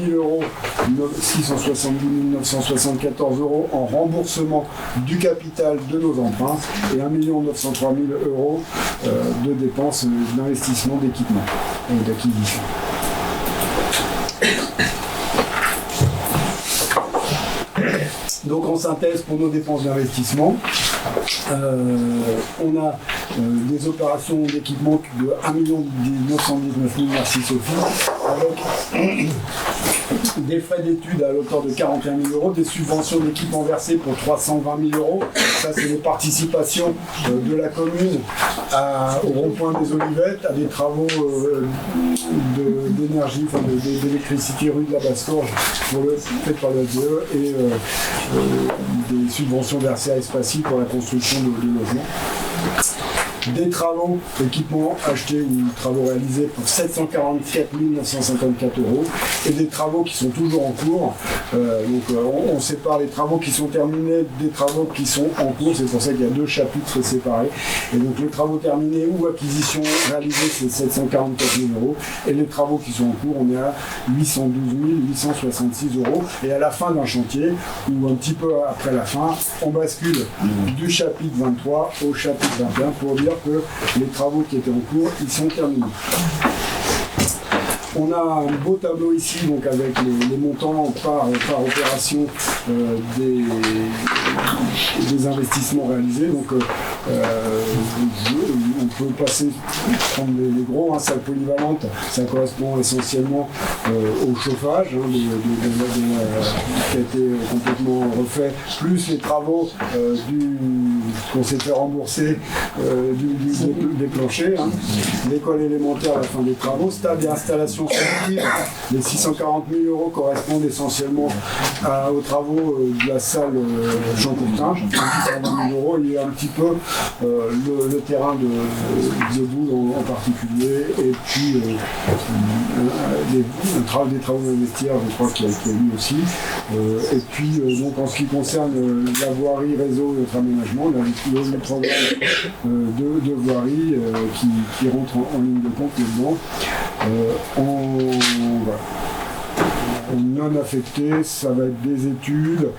[SPEAKER 2] 974 € en remboursement du capital de nos emprunts et 1 903 000 € de dépenses d'investissement d'équipement et d'acquisition. Donc en synthèse, pour nos dépenses d'investissement, on a des opérations d'équipement de 1 919 000, merci Sophie, avec des frais d'études à l'auteur de 41 000 €, des subventions d'équipement versées pour 320 000 €. Ça, c'est les participations de la commune au rond-point des Olivettes, à des travaux d'énergie, d'électricité rue de la Basse-Corge fait par l'ADE, et des subventions versées à Espacie pour la construction de logements. Des travaux, équipements achetés ou travaux réalisés pour 744 954 €, et des travaux qui sont toujours en cours. On sépare les travaux qui sont terminés des travaux qui sont en cours, c'est pour ça qu'il y a 2 chapitres séparés. Et donc les travaux terminés ou acquisitions réalisées, c'est 744 000 €, et les travaux qui sont en cours, on est à 812 866 €. Et à la fin d'un chantier, ou un petit peu après la fin, on bascule du chapitre 23 au chapitre 21 pour dire que les travaux qui étaient en cours, ils sont terminés. On a un beau tableau ici, donc avec les montants par opération des investissements réalisés. Donc on peut prendre les gros, hein, salle polyvalente, ça correspond essentiellement au chauffage qui a été complètement refait, plus les travaux qu'on s'est fait rembourser des planchers, hein. L'école élémentaire à la fin des travaux, stade et installation sportive, les 640 000 euros correspondent essentiellement aux travaux de la salle Jean Courtin, 620 000 euros, il y a un petit peu le terrain de boule en particulier, et puis des travaux d'investisseurs, je crois qu'il y a eu aussi. Et puis donc en ce qui concerne la voirie, réseau et notre aménagement, le programme de voirie qui rentre en ligne de compte là-dedans. En non affecté, ça va être des études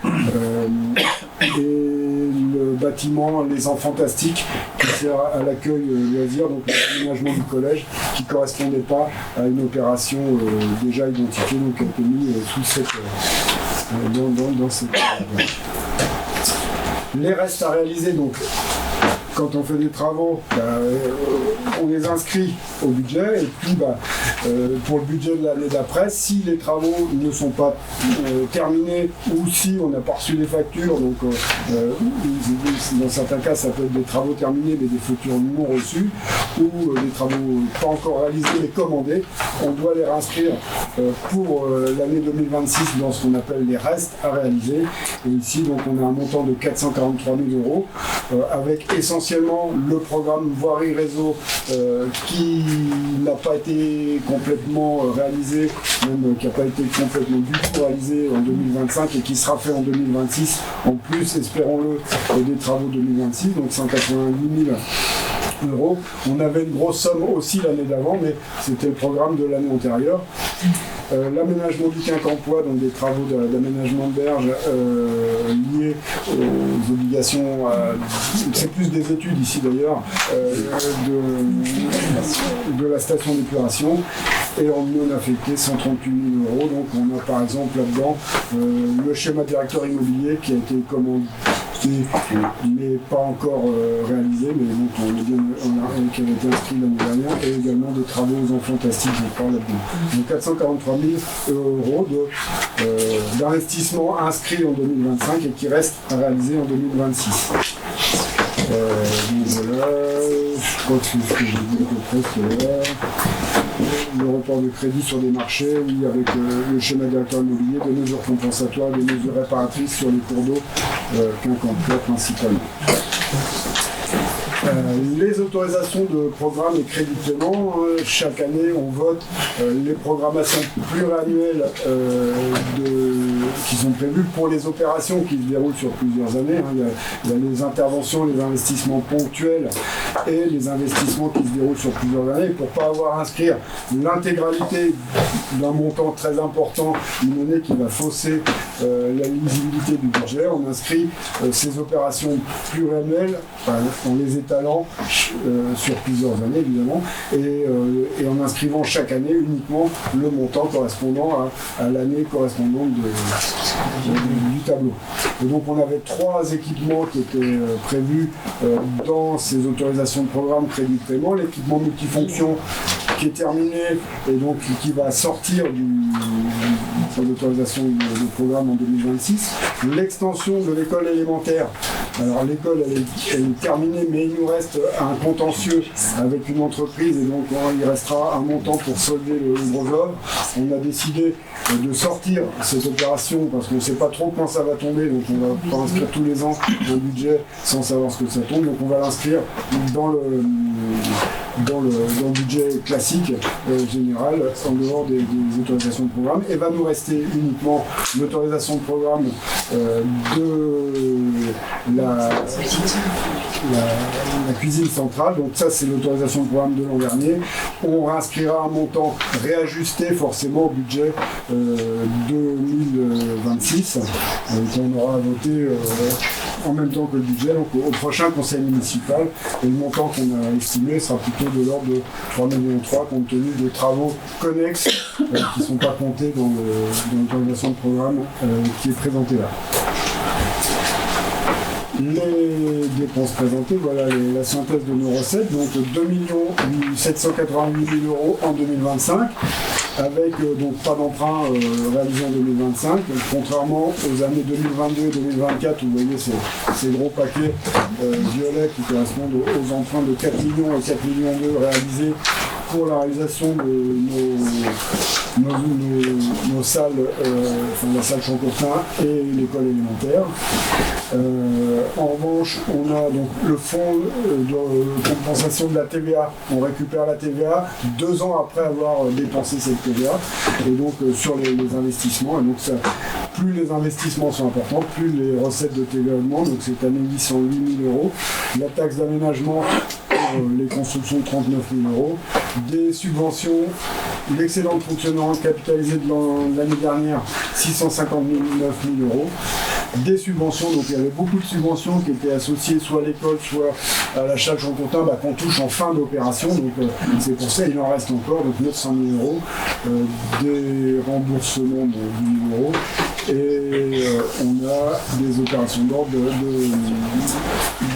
[SPEAKER 2] et le bâtiment Les Enfants Fantastiques qui sert à l'accueil loisir, donc l'aménagement du collège qui ne correspondait pas à une opération déjà identifiée, donc qui a été mis sous cette dans cette. Les restes à réaliser, donc quand on fait des travaux, on les inscrit au budget, et puis pour le budget de l'année d'après, si les travaux ne sont pas terminés, ou si on n'a pas reçu les factures, donc dans certains cas ça peut être des travaux terminés mais des factures non reçues, ou des travaux pas encore réalisés mais commandés, on doit les réinscrire pour l'année 2026 dans ce qu'on appelle les restes à réaliser. Et ici donc on a un montant de 443 000 euros avec essentiellement le programme voirie réseau qui n'a pas été complètement réalisé, même qui n'a pas été complètement du tout réalisé en 2025 et qui sera fait en 2026, en plus, espérons-le, des travaux 2026, donc 188 000 euros. On avait une grosse somme aussi l'année d'avant, mais c'était le programme de l'année antérieure. L'aménagement du Quincampoix, donc des travaux d'aménagement de berge liés aux obligations, c'est plus des études ici d'ailleurs, de la station d'épuration, et en non affecté 138 000 euros. Donc on a par exemple là-dedans le schéma directeur immobilier qui a été commandé mais pas encore réalisé, mais donc qui avait été inscrit l'année dernière, et également des travaux aux enfants fantastiques, je crois, là-dedans. Donc 443 000 euros d'investissement inscrit en 2025 et qui reste à réaliser en 2026. Donc voilà, je crois que c'est ce que j'ai dit à peu près, le report de crédit sur des marchés, oui, avec le schéma directeur immobilier, des mesures compensatoires, des mesures réparatrices sur les cours d'eau, Quincampoix principalement. Les autorisations de programme et crédits de paiement, chaque année on vote les programmations pluriannuelles qui sont prévues pour les opérations qui se déroulent sur plusieurs années. Il y a les interventions, les investissements ponctuels et les investissements qui se déroulent sur plusieurs années. Pour ne pas avoir à inscrire l'intégralité d'un montant très important, une monnaie qui va fausser la lisibilité du budget, on inscrit ces opérations pluriannuelles en les étalant sur plusieurs années évidemment, et en inscrivant chaque année uniquement le montant correspondant à l'année correspondante du tableau. Et donc on avait 3 équipements qui étaient prévus dans ces autorisations de programme crédit de paiement. L'équipement multifonction qui est terminé et donc qui va sortir de l'autorisation de programme en 2026. L'extension de l'école élémentaire. Alors l'école elle est terminée, mais il nous reste un contentieux avec une entreprise, et donc il restera un montant pour solder le gros œuvre. On a décidé de sortir cette opération parce qu'on ne sait pas trop quand ça va tomber, donc on ne va pas inscrire tous les ans un budget sans savoir ce que ça tombe, donc on va l'inscrire dans le budget classique général, en dehors des autorisations de programme, et va nous rester uniquement l'autorisation de programme de la cuisine centrale. Donc ça c'est l'autorisation de programme de l'an dernier. On réinscrira un montant réajusté forcément au budget 2026 qu'on aura voté en même temps que le budget, donc au prochain conseil municipal. Et le montant qu'on a estimé sera plutôt de l'ordre de 3,3 millions compte tenu de travaux connexes qui ne sont pas comptés dans l'autorisation de programme qui est présentée là. Les dépenses présentées, voilà la synthèse de nos recettes, donc 2 788 000 € en 2025, avec donc pas d'emprunt réalisé en 2025, contrairement aux années 2022 et 2024, où vous voyez ces gros paquets violets qui correspondent aux emprunts de 4 millions et 4 millions d'euros réalisés pour la réalisation de nos salles, la salle Champ-Courtin et l'école élémentaire. En revanche, on a donc le fonds de compensation de la TVA. On récupère la TVA 2 ans après avoir dépensé cette TVA, et donc sur les investissements. Et donc ça, plus les investissements sont importants, plus les recettes de TVA augmentent. Donc cette année 808 000 €. La taxe d'aménagement, les constructions de 39 000 €. Des subventions, l'excédent de fonctionnement capitalisé de l'année dernière, 659 000 €. Des subventions, donc il y avait beaucoup de subventions qui étaient associées soit à l'école, soit à l'achat de Champ-Courtin, qu'on touche en fin d'opération, donc c'est pour ça qu'il en reste encore, donc 900 000 €, des remboursements de 10 000 €, et on a des opérations d'ordre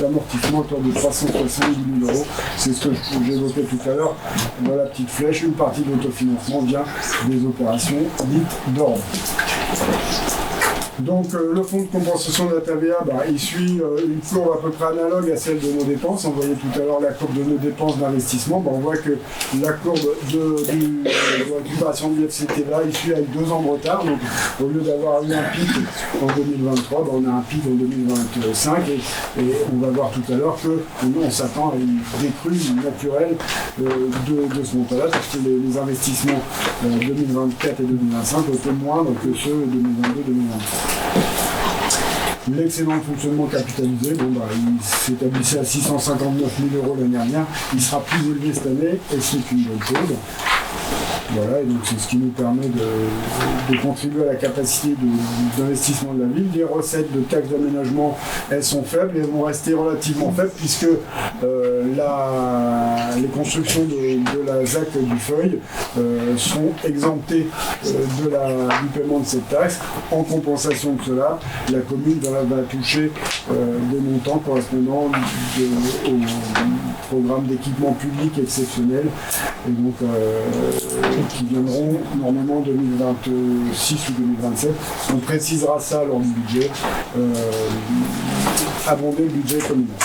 [SPEAKER 2] d'amortissement autour de 370 000 €. C'est ce que j'évoquais tout à l'heure dans la petite flèche. Une partie de l'autofinancement vient des opérations dites d'ordre. Donc le fonds de compensation de la TVA, il suit une courbe à peu près analogue à celle de nos dépenses. On voyait tout à l'heure la courbe de nos dépenses d'investissement. On voit que la courbe de récupération du FCTVA, il suit avec 2 ans de retard. Donc au lieu d'avoir eu un pic en 2023, on a un pic en 2025. Et on va voir tout à l'heure qu'on s'attend à une décrue naturelle de ce montant-là, parce que les investissements 2024 et 2025 étaient moindres que ceux 2022-2023. L'excédent de fonctionnement capitalisé, il s'établissait à 659 000 € l'année dernière, il sera plus élevé cette année et c'est une bonne chose. Voilà, et donc c'est ce qui nous permet de contribuer à la capacité d'investissement de la ville. Les recettes de taxes d'aménagement, elles sont faibles et elles vont rester relativement faibles puisque les constructions de la ZAC du Feuil sont exemptées du paiement de cette taxe. En compensation de cela, la commune va toucher des montants correspondant au programme d'équipement public exceptionnel, et donc qui viendront normalement en 2026 ou 2027. On précisera ça lors du budget, abonder le budget communal.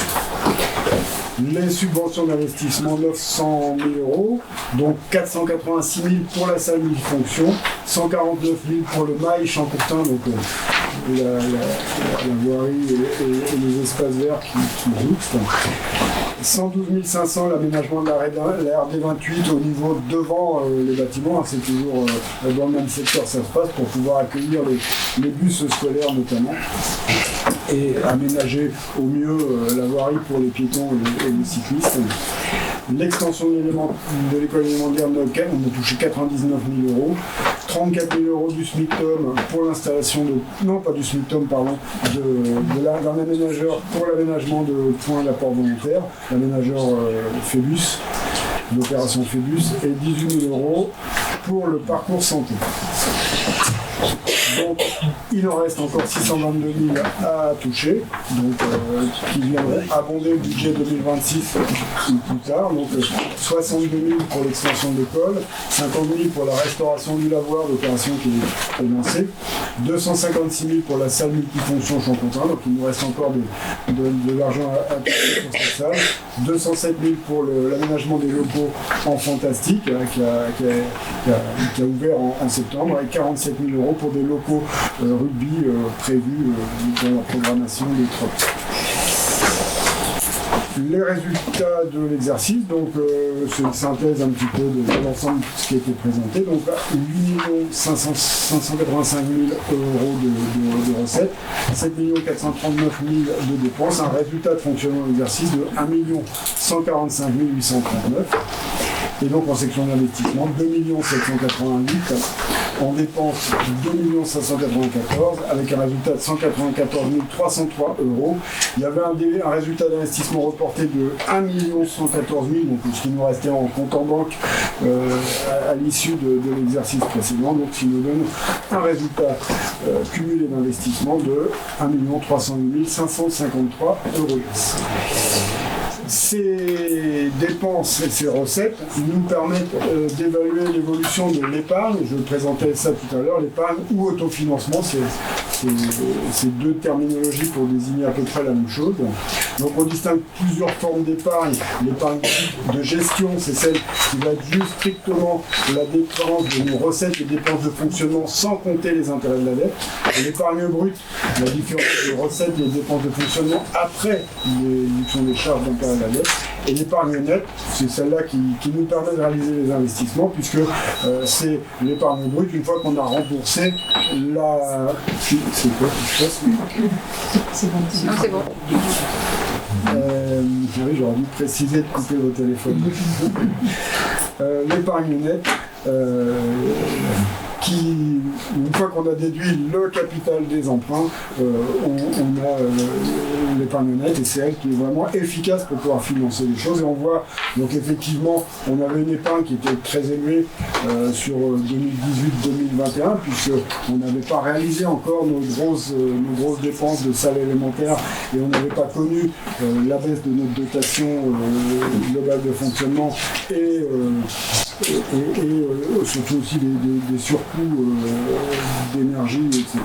[SPEAKER 2] Les subventions d'investissement, 900 000 €, donc 486 000 pour la salle multifonction, 149 000 pour le mail Champ-Courtin, donc la voirie et les espaces verts qui jouxtent. 112 500 l'aménagement de la RD 28 au niveau devant les bâtiments, c'est toujours dans le même secteur ça se passe, pour pouvoir accueillir les bus scolaires notamment, et aménager au mieux la voirie pour les piétons et les cyclistes. L'extension de l'école élémentaire de Neuquén, on a touché 99 000 €. 34 000 € du SMICTOM pour l'installation d'un aménageur pour l'aménagement de points d'apport volontaire, l'aménageur Phébus, l'opération Phébus, et 18 000 € pour le parcours santé. Donc il en reste encore 622 000 à toucher, donc qui viendront abonder le budget 2026 plus tard. Donc 62 000 pour l'extension de l'école, 50 000 pour la restauration du lavoir, l'opération qui est lancée, 256 000 pour la salle multifonction Champ-Courtin, donc il nous reste encore de l'argent à toucher pour cette salle, 207 000 pour l'aménagement des locaux en fantastique qui a ouvert en septembre, et 47 000 € pour des locaux rugby prévus dans la programmation des troupes. Les résultats de l'exercice, donc c'est une synthèse un petit peu de l'ensemble de ce qui a été présenté. Donc 8 585 000 € de recettes, 7 439 000 de dépenses, un résultat de fonctionnement de l'exercice de 1 145 839. Et donc en section d'investissement, 2 788 000 en dépenses 2 594 avec un résultat de 194 303 €. Il y avait un résultat d'investissement reporté de 1 114 000, donc ce qui nous restait en compte en banque à l'issue de l'exercice précédent, donc ce qui nous donne un résultat cumulé d'investissement de 1 308 553 €. Ces dépenses et ces recettes nous permettent d'évaluer l'évolution de l'épargne. Je présentais ça tout à l'heure, l'épargne ou autofinancement, c'est deux terminologies pour désigner à peu près la même chose. Donc on distingue plusieurs formes d'épargne. L'épargne de gestion, c'est celle qui va être juste strictement la dépense de nos recettes et dépenses de fonctionnement sans compter les intérêts de la dette. Et l'épargne brute, la différence des recettes et des dépenses de fonctionnement après l'éduction des charges d'intérêt de la dette. Et l'épargne nette, c'est celle-là qui nous permet de réaliser les investissements, puisque c'est l'épargne brute une fois qu'on a remboursé la... C'est quoi qui se passe ?
[SPEAKER 3] C'est bon. Non, c'est bon.
[SPEAKER 2] Oui, j'aurais dû préciser de couper vos téléphones. L'épargne nette, qui, une fois qu'on a déduit le capital des emprunts, on a l'épargne nette, et c'est elle qui est vraiment efficace pour pouvoir financer les choses. Et on voit, donc effectivement, on avait une épargne qui était très élevée sur 2018-2021, puisqu'on n'avait pas réalisé encore nos grosses dépenses de salle élémentaire, et on n'avait pas connu la baisse de notre dotation globale de fonctionnement, et surtout aussi des surcoûts d'énergie, etc.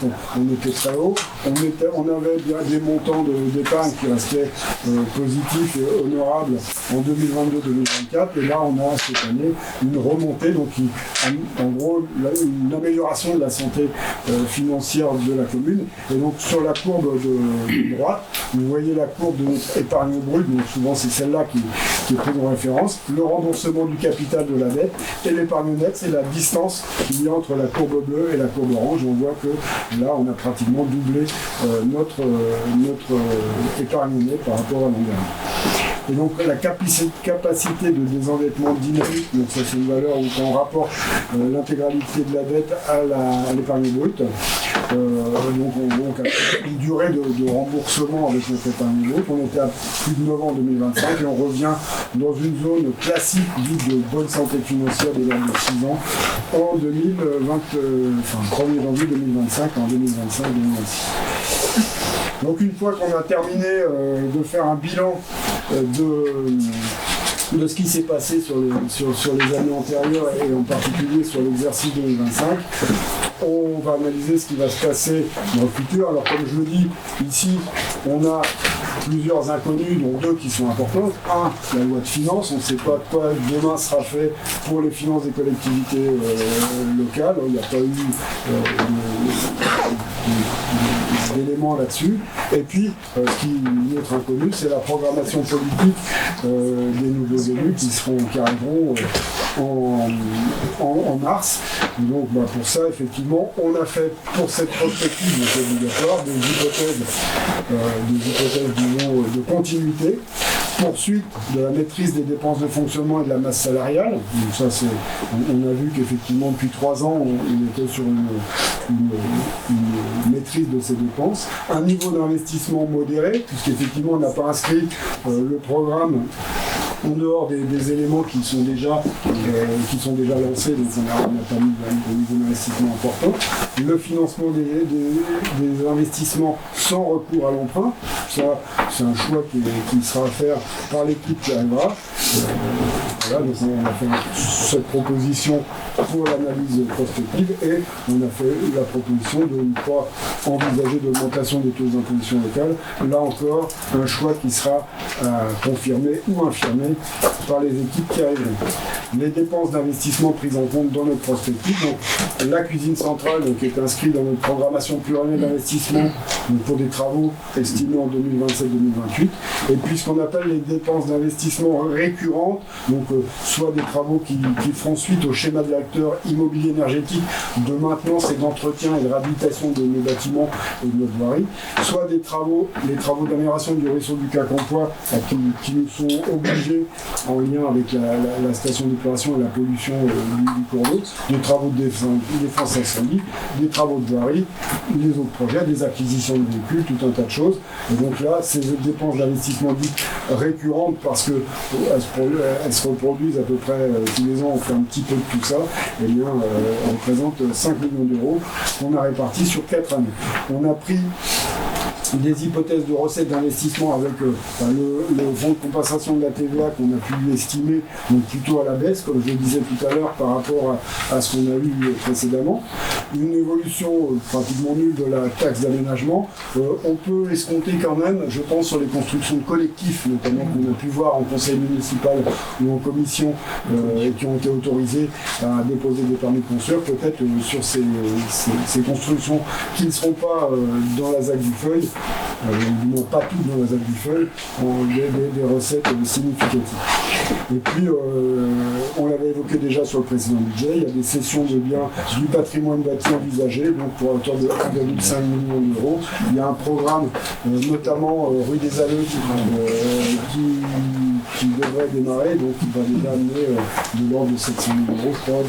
[SPEAKER 2] Donc on était très haut. On avait bien des montants d'épargne qui restaient positifs et honorables en 2022-2024. Et là, on a cette année une remontée, donc en gros une amélioration de la santé financière de la commune. Et donc sur la courbe de droite, vous voyez la courbe de notre épargne brute, donc souvent c'est celle-là qui est prise en référence. Le remboursement du capital de la dette, et l'épargne nette, c'est la distance qu'il y a entre la courbe bleue et la courbe orange. On voit que là, on a pratiquement doublé notre épargne nette par rapport à l'an dernier. Et donc la capacité de désendettement dynamique, donc ça c'est une valeur où on rapporte l'intégralité de la dette à l'épargne brute. Donc une durée de remboursement avec notre épargne brute. On était à plus de 9 ans en 2025 et on revient dans une zone classique dite de bonne santé financière de l'ordre de 6 ans en 1er janvier 2025, en 2025-2026. Donc une fois qu'on a terminé de faire un bilan de ce qui s'est passé sur les années antérieures et en particulier sur l'exercice 2025, on va analyser ce qui va se passer dans le futur. Alors comme je le dis, ici on a plusieurs inconnus, dont deux qui sont importantes. Un, la loi de finances, on ne sait pas quoi demain sera fait pour les finances des collectivités locales. Il n'y a pas eu d'éléments là-dessus. Et puis, ce qui est notre inconnu, c'est la programmation politique des nouveaux élus qui arriveront en mars. Donc pour ça, effectivement, on a fait pour cette prospective obligatoire des hypothèses de continuité, poursuite de la maîtrise des dépenses de fonctionnement et de la masse salariale. Donc ça, on a vu qu'effectivement depuis 3 ans, on était sur une maîtrise de ces dépenses. Un niveau d'investissement modéré, puisqu'effectivement on n'a pas inscrit le programme en dehors des éléments qui sont déjà lancés, donc on n'a pas mis un niveau d'investissement important. Le financement des investissements sans recours à l'emprunt, ça c'est un choix qui sera à faire par l'équipe qui arrivera. Voilà, donc on a fait cette proposition pour l'analyse prospective et on a fait la proposition de ne pas envisager d'augmentation des taux d'imposition locale. Là encore, un choix qui sera confirmé ou infirmé par les équipes qui arriveront. Les dépenses d'investissement prises en compte dans notre prospective, donc la cuisine centrale qui est inscrite dans notre programmation pluriannuelle d'investissement pour des travaux estimés en 2027-2028, et puis ce qu'on appelle les dépenses d'investissement récurrentes, donc soit des travaux qui feront suite au schéma directeur immobilier énergétique de maintenance et d'entretien et de réhabilitation de nos bâtiments d'assainissement et de notre voirie, soit les travaux d'amélioration du ruisseau du Quincampoix qui nous sont obligés en lien avec la station d'épuration et la pollution du cours d'eau, des travaux de défense incendie, des travaux de voirie, les autres projets, des acquisitions de véhicules, tout un tas de choses. Et donc là, ces dépenses d'investissement dites récurrentes, parce qu'elles se reproduisent à peu près tous les ans, on fait un petit peu de tout ça, et bien représentent 5 millions d'euros qu'on a répartis sur 4 années. On a pris des hypothèses de recettes d'investissement avec le fonds de compensation de la TVA qu'on a pu estimer, donc plutôt à la baisse, comme je le disais tout à l'heure, par rapport à ce qu'on a eu précédemment. Une évolution pratiquement nulle de la taxe d'aménagement. On peut escompter quand même, je pense, sur les constructions de collectifs, notamment qu'on a pu voir en conseil municipal ou en commission, et qui ont été autorisés à déposer des permis de construire, peut-être sur ces constructions qui ne seront pas dans la ZAC du Feuil, du moins pas toutes dans la ZAC du Feuil, ont des recettes significatives. Et puis, on l'avait évoqué déjà sur le précédent budget, il y a des cessions de biens du patrimoine bâti envisagé, donc pour hauteur de 1,5 million d'euros. Il y a un programme, notamment rue des Alleux, qui devrait démarrer, donc il va déjà amener de l'ordre de 700 000 euros, je crois.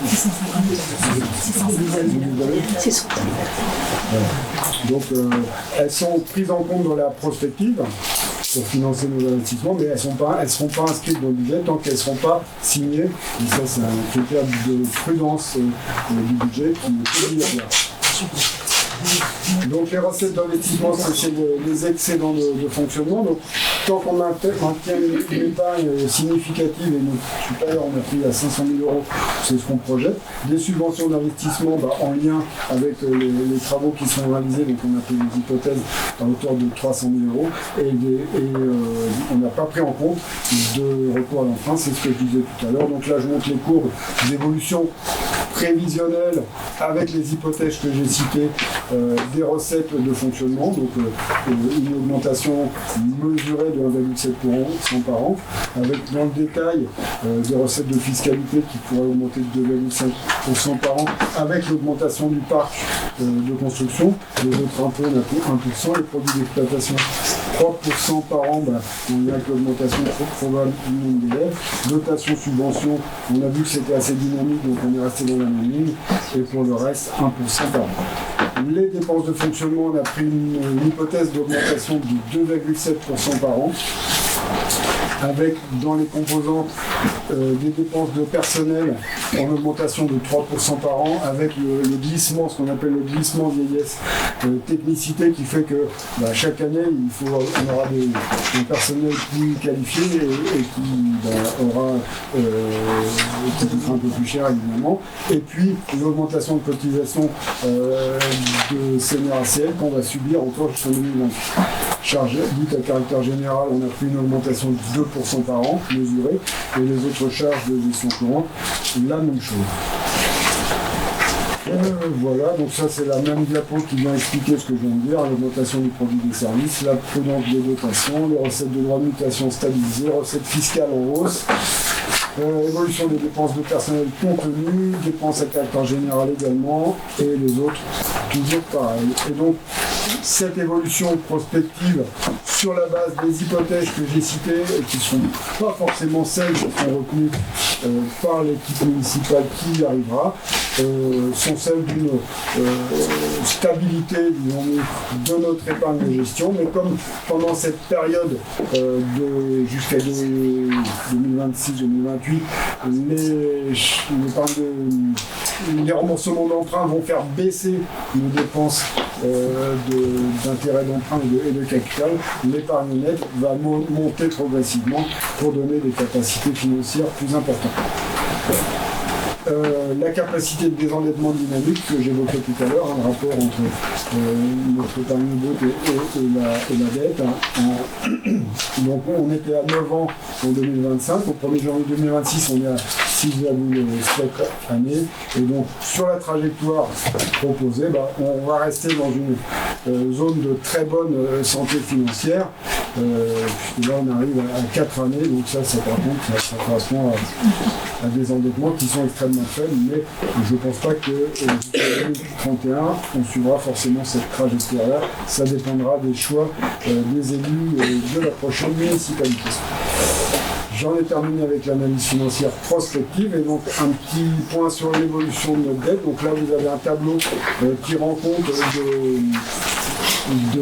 [SPEAKER 3] 600 000.
[SPEAKER 2] Donc, elles sont prises en compte dans la prospective pour financer nos investissements, mais elles ne seront pas inscrites dans le budget tant qu'elles ne seront pas signées. Et ça, c'est un critère de prudence du budget qui est obligatoire. Donc les recettes d'investissement, c'est les excédents de fonctionnement. Donc tant qu'on maintient une épargne significative, et nous, tout à l'heure on a pris à 500 000 euros, c'est ce qu'on projette. Des subventions d'investissement en lien avec les travaux qui sont réalisés, donc on a fait des hypothèses à hauteur de 300 000 euros, et on n'a pas pris en compte de recours à l'emprunt, c'est ce que je disais tout à l'heure. Donc là je montre les courbes d'évolution prévisionnelle avec les hypothèses que j'ai citées, des recettes de fonctionnement, donc une augmentation mesurée de 1,7% par an, avec dans le détail des recettes de fiscalité qui pourraient augmenter de 2,5% par an, avec l'augmentation du parc de construction, les autres impôts on a fait 1%, les produits d'exploitation 3% par an, on est avec l'augmentation probable du nombre d'élèves, dotation, subvention, on a vu que c'était assez dynamique, donc on est resté dans la même ligne, et pour le reste 1% par an. Les dépenses de fonctionnement, on a pris une hypothèse d'augmentation de 2,7% par an, avec dans les composantes des dépenses de personnel en augmentation de 3% par an, avec le glissement, ce qu'on appelle le glissement vieillesse technicité, qui fait que chaque année on aura des personnels plus qualifiés et qui aura qui coûtera un peu plus cher évidemment, et puis l'augmentation de cotisation de CNRACL qu'on va subir encore jusqu'en 2028. Charge dite à caractère général, on a pris une augmentation de 2% par an, mesurée, et les autres charges de gestion courante, la même chose. Voilà, donc ça c'est la même diapo qui vient expliquer ce que je viens de dire, l'augmentation du produit des services, la prudence des dotations, les recettes de droits de mutation stabilisées, recettes fiscales en hausse, évolution des dépenses de personnel contenues, dépenses à caractère général également, et les autres toujours pareil. Et donc cette évolution prospective sur la base des hypothèses que j'ai citées, et qui ne sont pas forcément celles qui sont retenues par l'équipe municipale qui y arrivera, sont celles d'une stabilité, disons-nous, de notre épargne de gestion. Mais comme pendant cette période jusqu'à 2026-2028, les remboursements d'emprunt vont faire baisser nos dépenses d'intérêt d'emprunt et de capital, l'épargne nette va monter progressivement pour donner des capacités financières plus importantes. La capacité de désendettement dynamique que j'évoquais tout à l'heure, un rapport entre notre épargne brute et la dette. Donc on était à 9 ans en 2025, au 1er janvier 2026 on est à 6,7 années, et donc sur la trajectoire proposée, on va rester dans une zone de très bonne santé financière, puisque là on arrive à 4 années, donc ça par contre ça correspond à des endettements qui sont extrêmement faibles, mais je ne pense pas que jusqu'à 2031 on suivra forcément cette trajectoire-là. Ça dépendra des choix des élus de la prochaine municipalité. J'en ai terminé avec l'analyse financière prospective et donc un petit point sur l'évolution de notre dette. Donc là vous avez un tableau qui rend compte de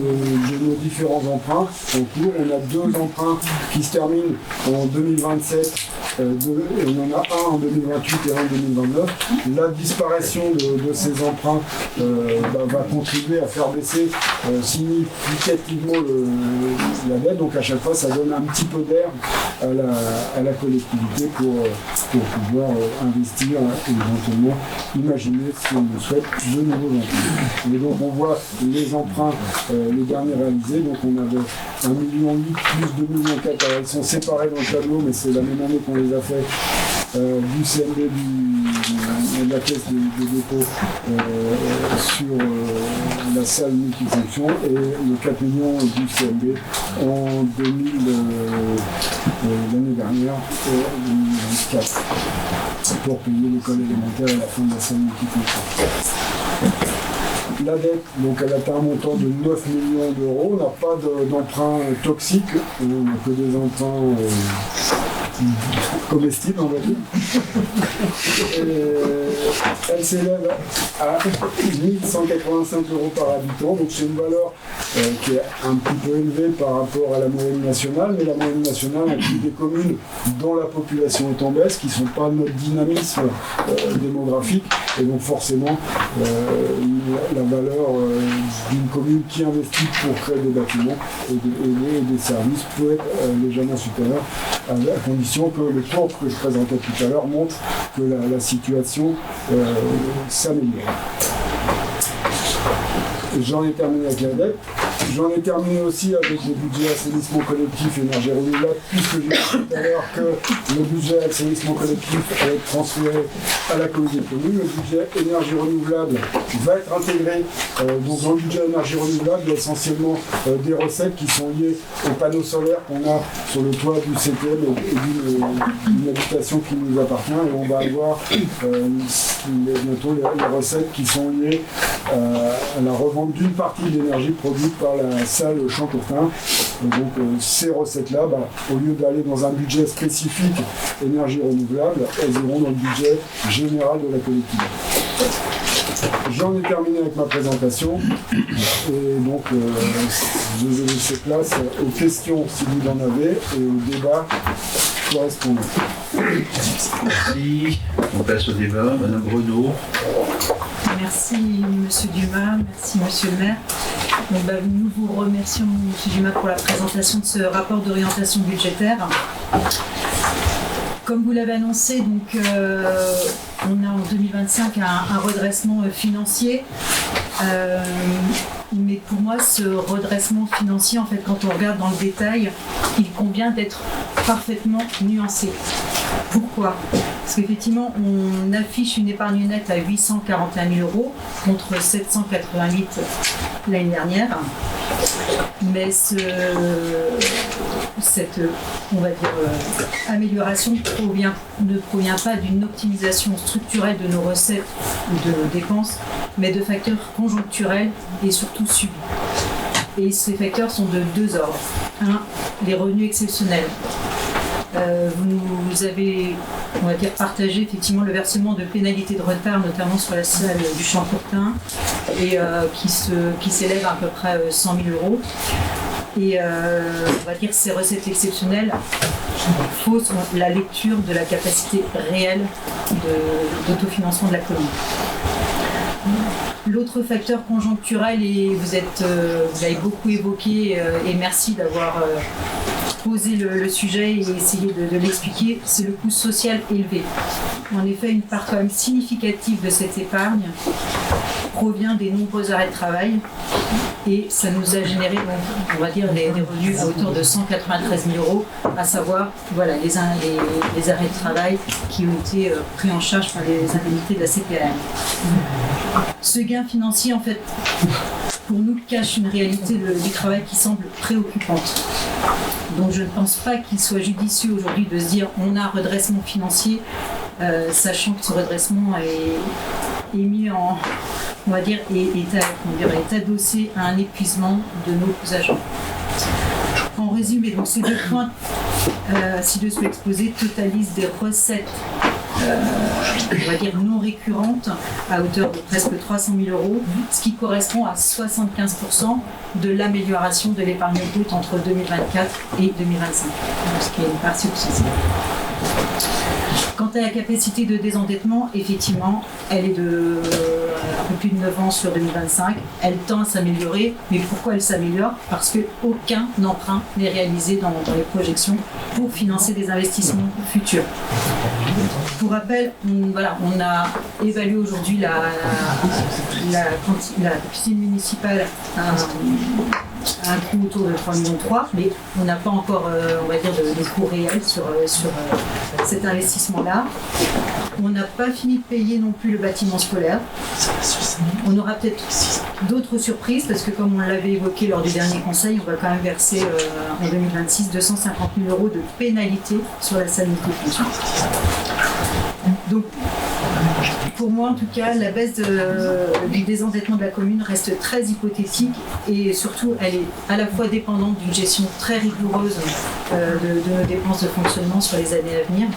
[SPEAKER 2] nos différents emprunts en cours. On a 2 emprunts qui se terminent en 2027, et on en a un en 2028 et un en 2029. La disparition de ces emprunts va contribuer à faire baisser significativement la dette. Donc à chaque fois ça donne un petit peu d'air à la collectivité pour pouvoir investir et éventuellement imaginer, si on le souhaite, de nouveaux emprunts. Et donc on voit les emprunts, les derniers réalisés. Donc on avait 1,8 million plus 2,4 millions. Alors ils sont séparés dans le tableau, mais c'est la même année qu'on les a fait du CND, de la caisse de dépôt sur la salle multifonction et le 4 millions du CND en l'année dernière, 2024, pour payer l'école élémentaire et la fin de la salle multifonction. La dette, donc elle atteint un montant de 9 millions d'euros. On n'a pas d'emprunt toxique, on n'a que des emprunts comestible, on va dire. Elle s'élève à 1185 € par habitant, donc c'est une valeur qui est un petit peu élevée par rapport à la moyenne nationale, mais la moyenne nationale inclut des communes dont la population est en baisse, qui ne sont pas notre dynamisme démographique, et donc forcément la valeur d'une commune qui investit pour créer des bâtiments et des services peut être légèrement supérieure, à condition que le plan que je présentais tout à l'heure montre que la situation s'améliore. J'en ai terminé avec la dette. J'en ai terminé aussi avec le budget assainissement collectif énergie renouvelable, puisque j'ai dit tout à l'heure que le budget assainissement collectif va être transféré à la communauté de communes. Le budget énergie renouvelable va être intégré. Donc dans le budget énergie renouvelable, il y a essentiellement des recettes qui sont liées aux panneaux solaires qu'on a sur le toit du CTM et d'une habitation qui nous appartient. Et on va avoir bientôt les recettes qui sont liées à la revente d'une partie de l'énergie produite par la salle Champ-Courtin. Donc ces recettes-là, au lieu d'aller dans un budget spécifique énergie renouvelable, elles iront dans le budget général de la collectivité. J'en ai terminé avec ma présentation et donc je vais laisser place aux questions si vous en avez et au débat correspondant.
[SPEAKER 1] Merci. On passe au débat. Madame Renaud.
[SPEAKER 3] Merci Monsieur Dumas, merci Monsieur le maire. Donc, nous vous remercions Monsieur Dumas pour la présentation de ce rapport d'orientation budgétaire. Comme vous l'avez annoncé, donc, on a en 2025 un redressement financier. Mais pour moi, ce redressement financier, en fait, quand on regarde dans le détail, il convient d'être parfaitement nuancé. Pourquoi ? Parce qu'effectivement, on affiche une épargne nette à 841 000 € contre 788 l'année dernière. Mais cette, on va dire, amélioration ne provient pas d'une optimisation structurelle de nos recettes ou de nos dépenses, mais de facteurs conjoncturels et surtout subis. Et ces facteurs sont de 2 ordres. 1, les revenus exceptionnels. Vous avez, on va dire, partagé effectivement le versement de pénalités de retard, notamment sur la salle du Champ-Courtin, et qui s'élève à peu près 100 000 €. Et on va dire que ces recettes exceptionnelles faussent la lecture de la capacité réelle d'autofinancement de la commune. L'autre facteur conjoncturel, et vous avez beaucoup évoqué, et merci d'avoir poser le sujet et essayer de l'expliquer, c'est le coût social élevé. En effet, une part quand même significative de cette épargne provient des nombreux arrêts de travail et ça nous a généré, on va dire, des revenus à hauteur de 193 000 €, à savoir voilà, les arrêts de travail qui ont été pris en charge par les indemnités de la CPAM. Ce gain financier, en fait, pour nous, cache une réalité du travail qui semble préoccupante. Donc je ne pense pas qu'il soit judicieux aujourd'hui de se dire on a un redressement financier, sachant que ce redressement est mis en, on va dire, est adossé à un épuisement de nos agents. En résumé, donc ces deux points ci-dessous exposés totalisent des recettes on va dire non récurrentes à hauteur de presque 300 000 €, ce qui correspond à 75% de l'amélioration de l'épargne brute entre 2024 et 2025, ce qui est une part substantielle. Quant à la capacité de désendettement, effectivement, elle est de un peu plus de 9 ans sur 2025. Elle tend à s'améliorer, mais pourquoi elle s'améliore? Parce qu'aucun emprunt n'est réalisé dans les projections pour financer des investissements futurs. Pour rappel, on a évalué aujourd'hui la piscine municipale à un coût autour de 3,3 millions, mais on n'a pas encore, on va dire, de coût réel sur cet investissement-là. On n'a pas fini de payer non plus le bâtiment scolaire. On aura peut-être d'autres surprises parce que, comme on l'avait évoqué lors du dernier conseil, on va quand même verser en 2026 250 000 € de pénalité sur la salle multifonction. Donc, pour moi, en tout cas, la baisse du désendettement de la commune reste très hypothétique et surtout, elle est à la fois dépendante d'une gestion très rigoureuse de nos dépenses de fonctionnement sur les années à venir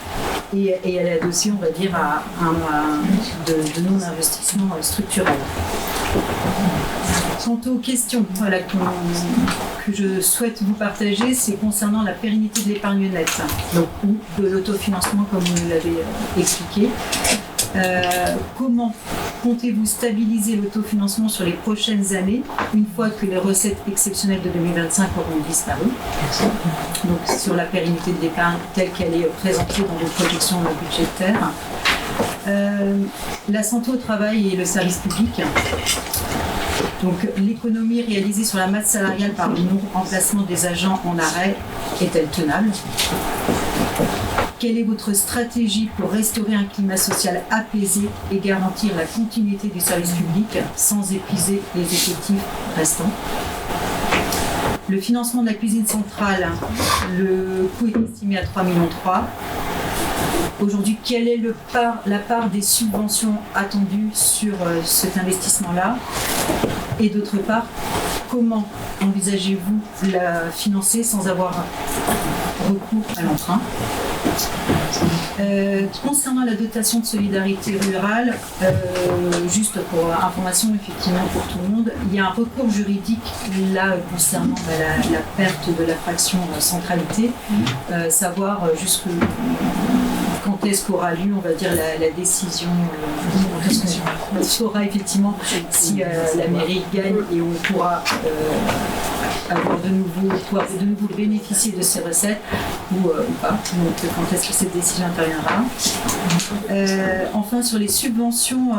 [SPEAKER 3] et elle est adossée, on va dire, à de non-investissement structurel. Quant aux questions que je souhaite vous partager, c'est concernant la pérennité de l'épargne nette, donc, ou de l'autofinancement, comme vous l'avez expliqué. Comment comptez-vous stabiliser l'autofinancement sur les prochaines années, une fois que les recettes exceptionnelles de 2025 auront disparu? Donc sur la pérennité de l'épargne telle qu'elle est présentée dans les projections budgétaires. La santé au travail et le service public. Donc l'économie réalisée sur la masse salariale par le non-remplacement des agents en arrêt est-elle tenable? Quelle est votre stratégie pour restaurer un climat social apaisé et garantir la continuité du service public sans épuiser les effectifs restants? Le financement de la cuisine centrale, le coût est estimé à 3,3 millions. Aujourd'hui, quelle est la part des subventions attendues sur cet investissement-là? Et d'autre part, comment envisagez-vous la financer sans avoir recours à l'emprunt? Concernant la dotation de solidarité rurale, juste pour information effectivement pour tout le monde, il y a un recours juridique là concernant la perte de la fraction centralité, savoir quand est-ce qu'aura lieu, on va dire, la décision, on saura effectivement si la mairie gagne et on pourra avoir de nouveau bénéficier de ces recettes ou pas. Donc quand est-ce que cette décision interviendra. Enfin, sur les subventions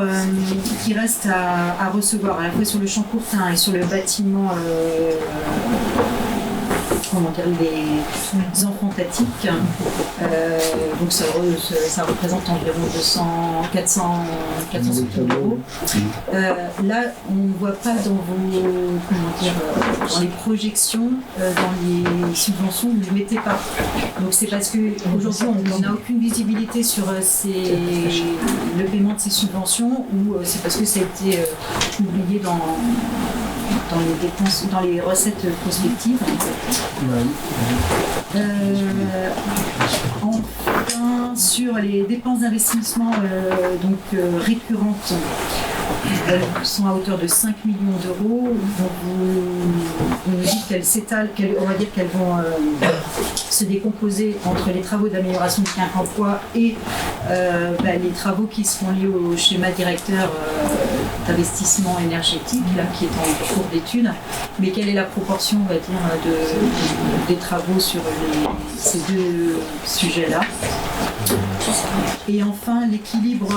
[SPEAKER 3] qui restent à recevoir, à la fois sur le champ Courtin et sur le bâtiment les enfantatiques, donc ça représente environ 450 €. Là, on ne voit pas dans dans les projections, dans les subventions, vous ne les mettez pas. Donc c'est parce qu'aujourd'hui, on n'a aucune visibilité sur le paiement de ces subventions ou c'est parce que ça a été oublié dans les dépenses, dans les recettes prospectives. Enfin, sur les dépenses d'investissement récurrentes, elles sont à hauteur de 5 millions €. Donc vous nous dites qu'elles s'étalent, on va dire qu'elles vont se décomposer entre les travaux d'amélioration du quinquennat emploi et les travaux qui seront liés au schéma directeur d'investissement énergétique, là, qui est en cours d'étude. Mais quelle est la proportion, on va dire, des travaux sur ces deux sujets-là? Et enfin, l'équilibre,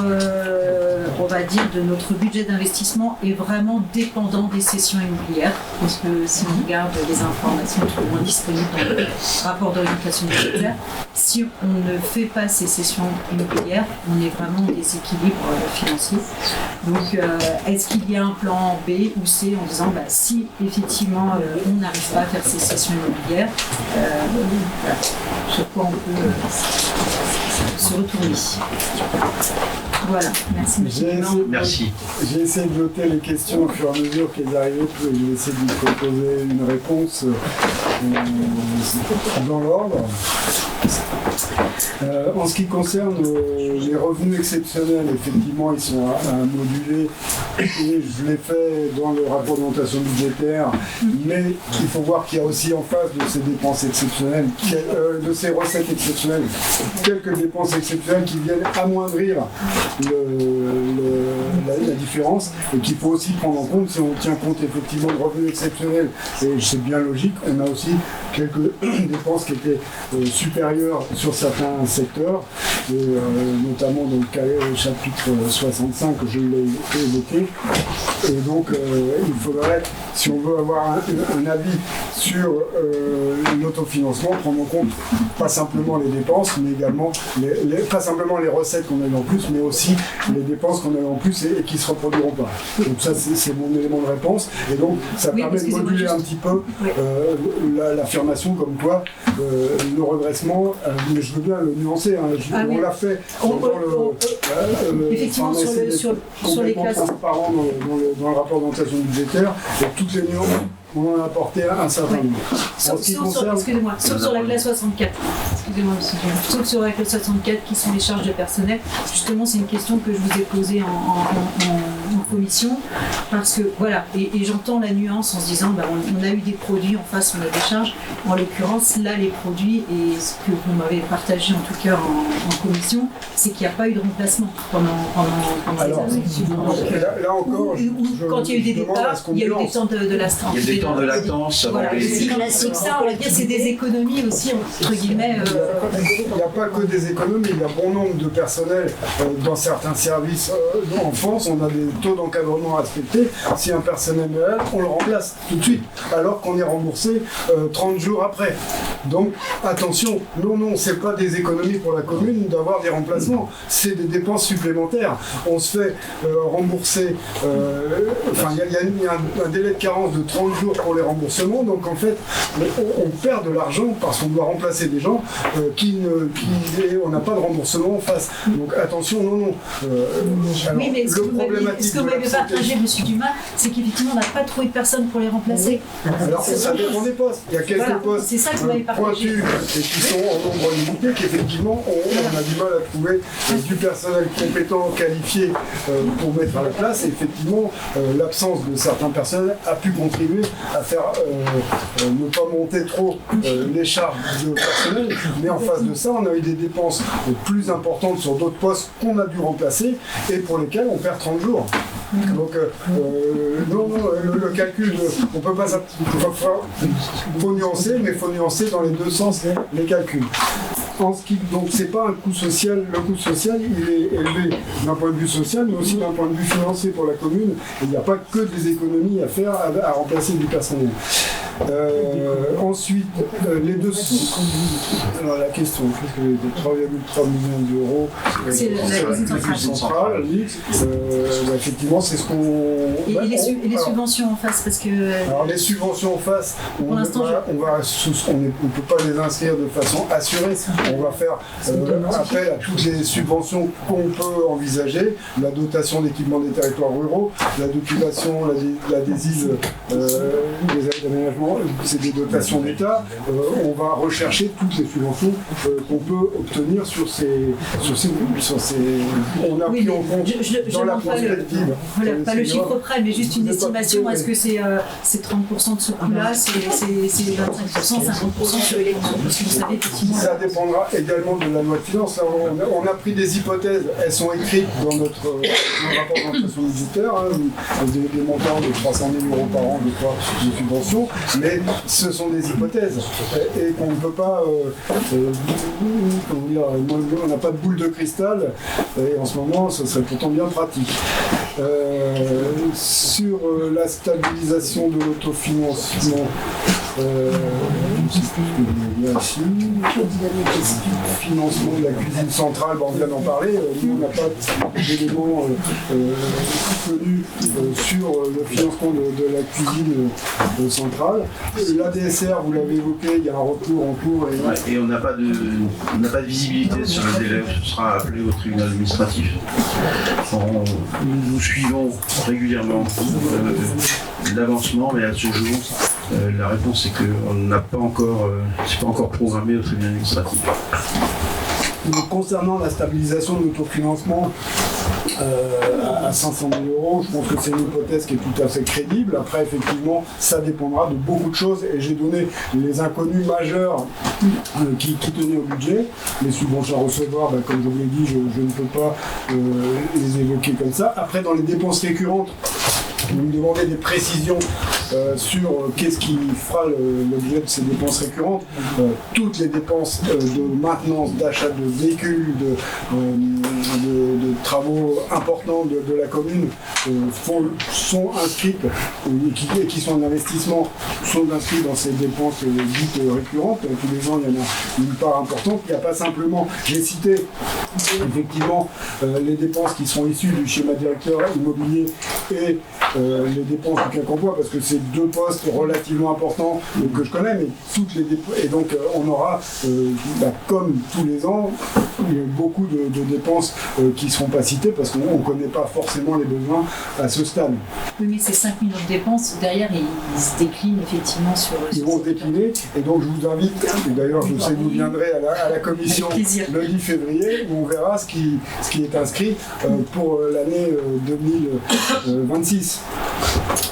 [SPEAKER 3] on va dire, de notre budget d'investissement est vraiment dépendant des cessions immobilières, parce que si on regarde les informations qui sont disponibles dans le rapport d'orientation budgétaire, si on ne fait pas ces cessions immobilières, on est vraiment en déséquilibre financier. Donc, est-ce qu'il y a un plan B ou C en disant, si effectivement on n'arrive pas à faire ces cessions immobilières, voilà, sur quoi on peut se retourner. Voilà, merci monsieur.
[SPEAKER 1] Merci.
[SPEAKER 2] J'ai essayé de noter les questions au fur et à mesure qu'elles arrivaient, et je vais essayer de vous proposer une réponse dans l'ordre. En ce qui concerne les revenus exceptionnels, effectivement, ils sont à moduler et je l'ai fait dans le rapport d'orientation budgétaire, mais il faut voir qu'il y a aussi en face de ces dépenses exceptionnelles, de ces recettes exceptionnelles, quelques dépenses exceptionnelles qui viennent amoindrir la différence et qu'il faut aussi prendre en compte si on tient compte effectivement de revenus exceptionnels, et c'est bien logique, on a aussi quelques dépenses qui étaient supérieures sur certains secteurs, et, notamment dans le chapitre 65 que je l'ai évoqué. Et donc il faudrait, si on veut avoir un avis sur l'autofinancement, prendre en compte pas simplement les dépenses, mais également pas simplement les recettes qu'on a eu en plus, mais aussi les dépenses qu'on a eu en plus et qui ne se reproduiront pas. Donc ça c'est mon élément de réponse, et donc ça permet de moduler un petit peu l'affirmation comme quoi le redressement, mais je veux bien le nuancer, hein, on l'a fait
[SPEAKER 3] effectivement sur les classes
[SPEAKER 2] transparent dans le rapport d'orientation budgétaire, et toutes les nuances on en a apporté un certain nombre.
[SPEAKER 3] Sauf sur la classe 64. Excusez-moi, monsieur. Sauf sur la classe 64 qui sont les charges de personnel. Justement, c'est une question que je vous ai posée en commission, parce que voilà, et j'entends la nuance en se disant on a eu des produits en face, on a des charges. En l'occurrence, là, les produits, et ce que vous m'avez partagé en tout cas en commission, c'est qu'il n'y a pas eu de remplacement pendant les années.
[SPEAKER 2] Là encore,
[SPEAKER 3] quand il y a eu des départs, il y a eu des temps de l'astreinte.
[SPEAKER 1] Il y a des temps de latence.
[SPEAKER 3] Voilà, c'est classique, ça, on va dire, c'est des économies aussi, entre guillemets.
[SPEAKER 2] Il n'y a pas que des économies, il y a bon nombre de personnel dans certains services en France, on a des taux d'encadrement à respecter. Si un personnel est malade, on le remplace tout de suite, alors qu'on est remboursé 30 jours après. Donc attention, non, c'est pas des économies pour la commune d'avoir des remplacements, c'est des dépenses supplémentaires. On se fait rembourser, il y a un délai de carence de 30 jours pour les remboursements, donc en fait on perd de l'argent parce qu'on doit remplacer des gens on n'a pas de remboursement en face. Donc attention, non.
[SPEAKER 3] Oui, mais ce que vous m'avez partagé, monsieur Dumas, c'est qu'effectivement on n'a pas trouvé de personne pour les remplacer.
[SPEAKER 2] Alors ça dépend des postes. Il y a quelques postes pointus et qui sont en nombre limité, qu'effectivement on a du mal à trouver du personnel compétent, qualifié pour mettre à la place, et effectivement l'absence de certains personnels a pu contribuer à faire ne pas monter trop les charges de personnel, mais en face de ça, on a eu des dépenses plus importantes sur d'autres postes qu'on a dû remplacer et pour lesquels on perd 30 jours. Donc, le calcul, on peut pas. Faut nuancer, mais il faut nuancer dans les deux sens les calculs. Donc c'est pas un coût social, le coût social il est élevé d'un point de vue social mais aussi d'un point de vue financier pour la commune, et il n'y a pas que des économies à faire à remplacer du personnel. Ensuite, les deux. Alors la question, qu'est-ce que 3,3 millions d'euros.
[SPEAKER 3] C'est la cuisine
[SPEAKER 2] centrale. Oui. Effectivement, c'est ce qu'on.
[SPEAKER 3] Et les subventions en face, parce que.
[SPEAKER 2] Alors les subventions en face, on ne peut pas les inscrire de façon assurée. On va faire appel à toutes les subventions qu'on peut envisager, la dotation d'équipement des territoires ruraux, la dotation, la DESIL, des aides d'aménagement, c'est des dotations d'État. On va rechercher toutes les subventions qu'on peut obtenir sur ces. On a pris en compte dans la prospective.
[SPEAKER 3] Voilà, pas le chiffre près, mais juste une estimation. Est-ce que c'est 30% de ce coût-là, c'est 25%, 50% sur l'électron? Parce que vous savez, effectivement.
[SPEAKER 2] Ça dépendra également de la loi de finances. On a pris des hypothèses, elles sont écrites dans notre rapport d'orientation budgétaire, des montants de 300 000 euros par an de subventions, mais ce sont des hypothèses et qu'on ne peut pas, comment dire, on n'a pas de boule de cristal et en ce moment ce serait pourtant bien pratique. Sur la stabilisation de l'autofinancement, financement de la cuisine centrale, on vient d'en parler, nous on n'a pas d'éléments connus sur le financement de la cuisine centrale. L'ADSR, vous l'avez évoqué, il y a un recours en cours.
[SPEAKER 1] Et on n'a pas de visibilité sur le délai où ce sera appelé au tribunal administratif. Nous suivons régulièrement l'avancement, mais à ce jour, la réponse est qu'on n'a pas encore, c'est pas encore programmé au tribunal administratif.
[SPEAKER 2] Donc, concernant la stabilisation de l'autofinancement à 500 000 €, je pense que c'est une hypothèse qui est tout à fait crédible. Après, effectivement, ça dépendra de beaucoup de choses et j'ai donné les inconnus majeurs qui tenaient au budget. Les subventions à recevoir, comme je vous l'ai dit, je ne peux pas les évoquer comme ça. Après, dans les dépenses récurrentes, vous me demandez des précisions sur qu'est-ce qui fera l'objet de ces dépenses récurrentes. Toutes les dépenses de maintenance, d'achat de véhicules, de travaux importants de la commune sont inscrites, et qui sont en investissement, sont inscrites dans ces dépenses dites récurrentes. Tous les ans, il y en a une part importante. Il n'y a pas simplement, j'ai cité effectivement les dépenses qui sont issues du schéma directeur immobilier et les dépenses du CAC emploi, parce que c'est deux postes relativement importants que je connais, mais toutes les dépenses, et donc on aura, comme tous les ans, beaucoup de dépenses qui ne seront pas citées parce qu'on ne connaît pas forcément les besoins à ce stade.
[SPEAKER 3] Oui, mais ces 5 millions de dépenses, derrière, ils se déclinent effectivement sur...
[SPEAKER 2] Ils vont se décliner, et donc je vous invite, et d'ailleurs je sais que vous viendrez à la commission le 10 février, où on verra ce qui est inscrit pour l'année 2026.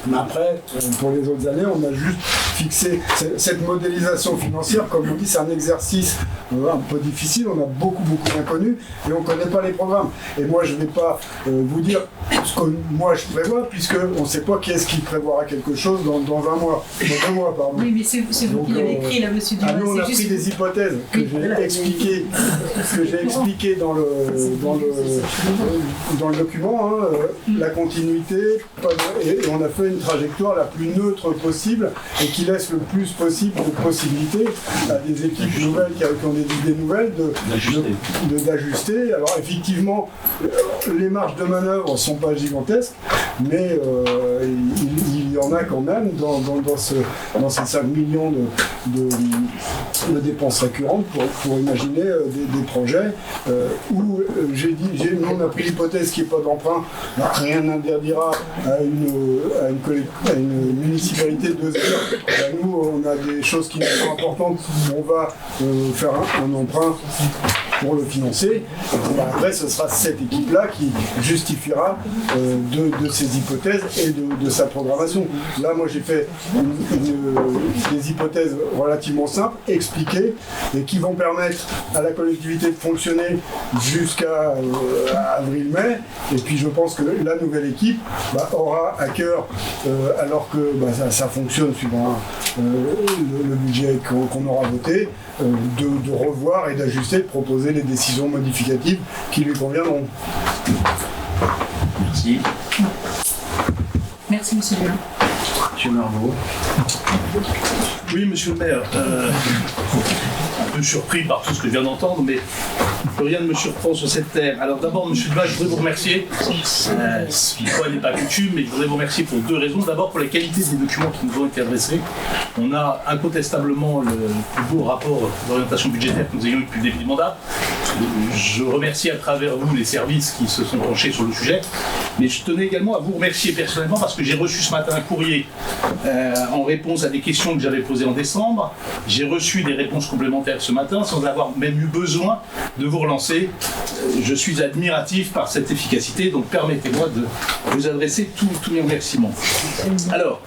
[SPEAKER 2] Mais après, pour les autres années, on a juste fixé cette modélisation financière. Comme on dit, c'est un exercice un peu difficile. On a beaucoup d'inconnus et on ne connaît pas les programmes. Et moi, je ne vais pas vous dire ce que moi je prévois, puisqu'on ne sait pas qui est-ce qui prévoira quelque chose dans un mois. Dans 2 mois, pardon.
[SPEAKER 3] Oui, mais c'est vous qui l'avez écrit, là, monsieur Dumas.
[SPEAKER 2] Nous, on a pris des hypothèses que j'ai expliquées dans le document, la continuité, et on a fait une trajectoire la plus neutre possible et qui laisse le plus possible de possibilités à des équipes nouvelles qui ont des idées nouvelles d'ajuster. Alors effectivement, les marges de manœuvre ne sont pas gigantesques, mais il y en a quand même dans ces 5 millions de dépenses récurrentes pour imaginer des projets où nous on a pris l'hypothèse qu'il n'y ait pas d'emprunt. Rien n'interdira à une municipalité de se dire nous on a des choses qui nous sont importantes, on va faire un emprunt pour le financer. Après, ce sera cette équipe-là qui justifiera de ses hypothèses et de sa programmation. Là, moi, j'ai fait des hypothèses relativement simples, expliquées, et qui vont permettre à la collectivité de fonctionner jusqu'à avril-mai. Et puis, je pense que la nouvelle équipe aura à cœur, alors que ça fonctionne suivant le budget qu'on aura voté, de revoir et d'ajuster, de proposer les décisions modificatives qui lui conviendront.
[SPEAKER 1] Merci.
[SPEAKER 3] Merci, monsieur Dumas.
[SPEAKER 1] Monsieur Marbeau.
[SPEAKER 4] Oui, monsieur le maire, un peu surpris par tout ce que je viens d'entendre, mais rien ne me surprend sur cette terre. Alors d'abord, monsieur Dumas, je voudrais vous remercier. Une fois n'est pas coutume, mais je voudrais vous remercier pour 2 raisons. D'abord, pour la qualité des documents qui nous ont été adressés. On a incontestablement le plus beau rapport d'orientation budgétaire que nous ayons eu depuis le début du mandat. Je remercie à travers vous les services qui se sont penchés sur le sujet. Mais je tenais également à vous remercier personnellement parce que j'ai reçu ce matin un courrier en réponse à des questions que j'avais posées en décembre. J'ai reçu des réponses complémentaires ce matin sans avoir même eu besoin de vous relancer. Je suis admiratif par cette efficacité, donc permettez-moi de vous adresser tous mes remerciements. Alors,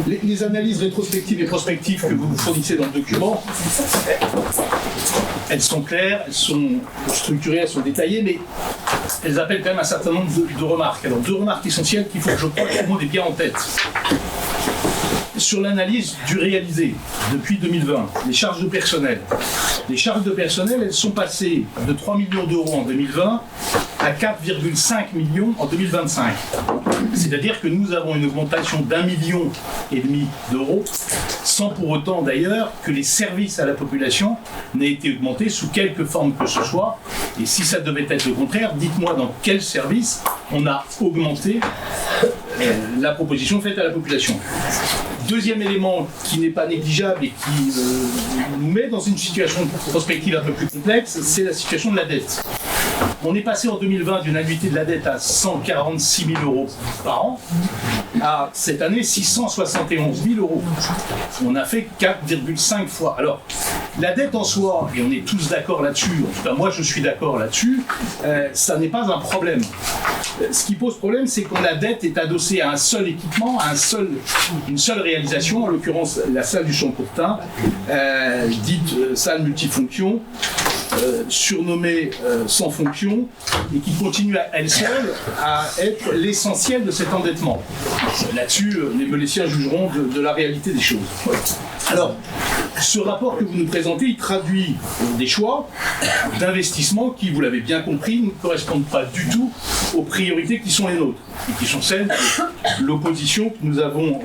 [SPEAKER 4] les analyses rétrospectives et prospectives que vous fournissez dans le document, elles sont claires, elles sont structurées, elles sont détaillées, mais elles appellent quand même un certain nombre de remarques. Alors, 2 remarques essentielles qu'il faut que je crois que tout le monde ait bien en tête. sur l'analyse du réalisé depuis 2020, les charges de personnel. Les charges de personnel, elles sont passées de 3 millions d'euros en 2020 à 4,5 millions en 2025. C'est-à-dire que nous avons une augmentation d'1,5 million d'euros, sans pour autant d'ailleurs que les services à la population n'aient été augmentés sous quelque forme que ce soit. Et si ça devait être le contraire, dites-moi dans quel service on a augmenté la proposition faite à la population. Deuxième élément qui n'est pas négligeable et qui nous met dans une situation prospective un peu plus complexe, c'est la situation de la dette. On est passé en 2020 d'une annuité de la dette à 146 000 euros par an à cette année 671 000 euros. On a fait 4,5 fois. Alors, la dette en soi, et on est tous d'accord là-dessus, en tout cas moi je suis d'accord là-dessus, ça n'est pas un problème. Ce qui pose problème, c'est que la dette est adossée à un seul équipement, à une seule réalisation, en l'occurrence la salle du Champ-Courtin, dite salle multifonction, surnommée sans fonction, et qui continue à elle seule à être l'essentiel de cet endettement. Là-dessus, les Meléciens jugeront de la réalité des choses. Alors, ce rapport que vous nous présentez, il traduit des choix d'investissement qui, vous l'avez bien compris, ne correspondent pas du tout aux priorités qui sont les nôtres, et qui sont celles de l'opposition que nous avons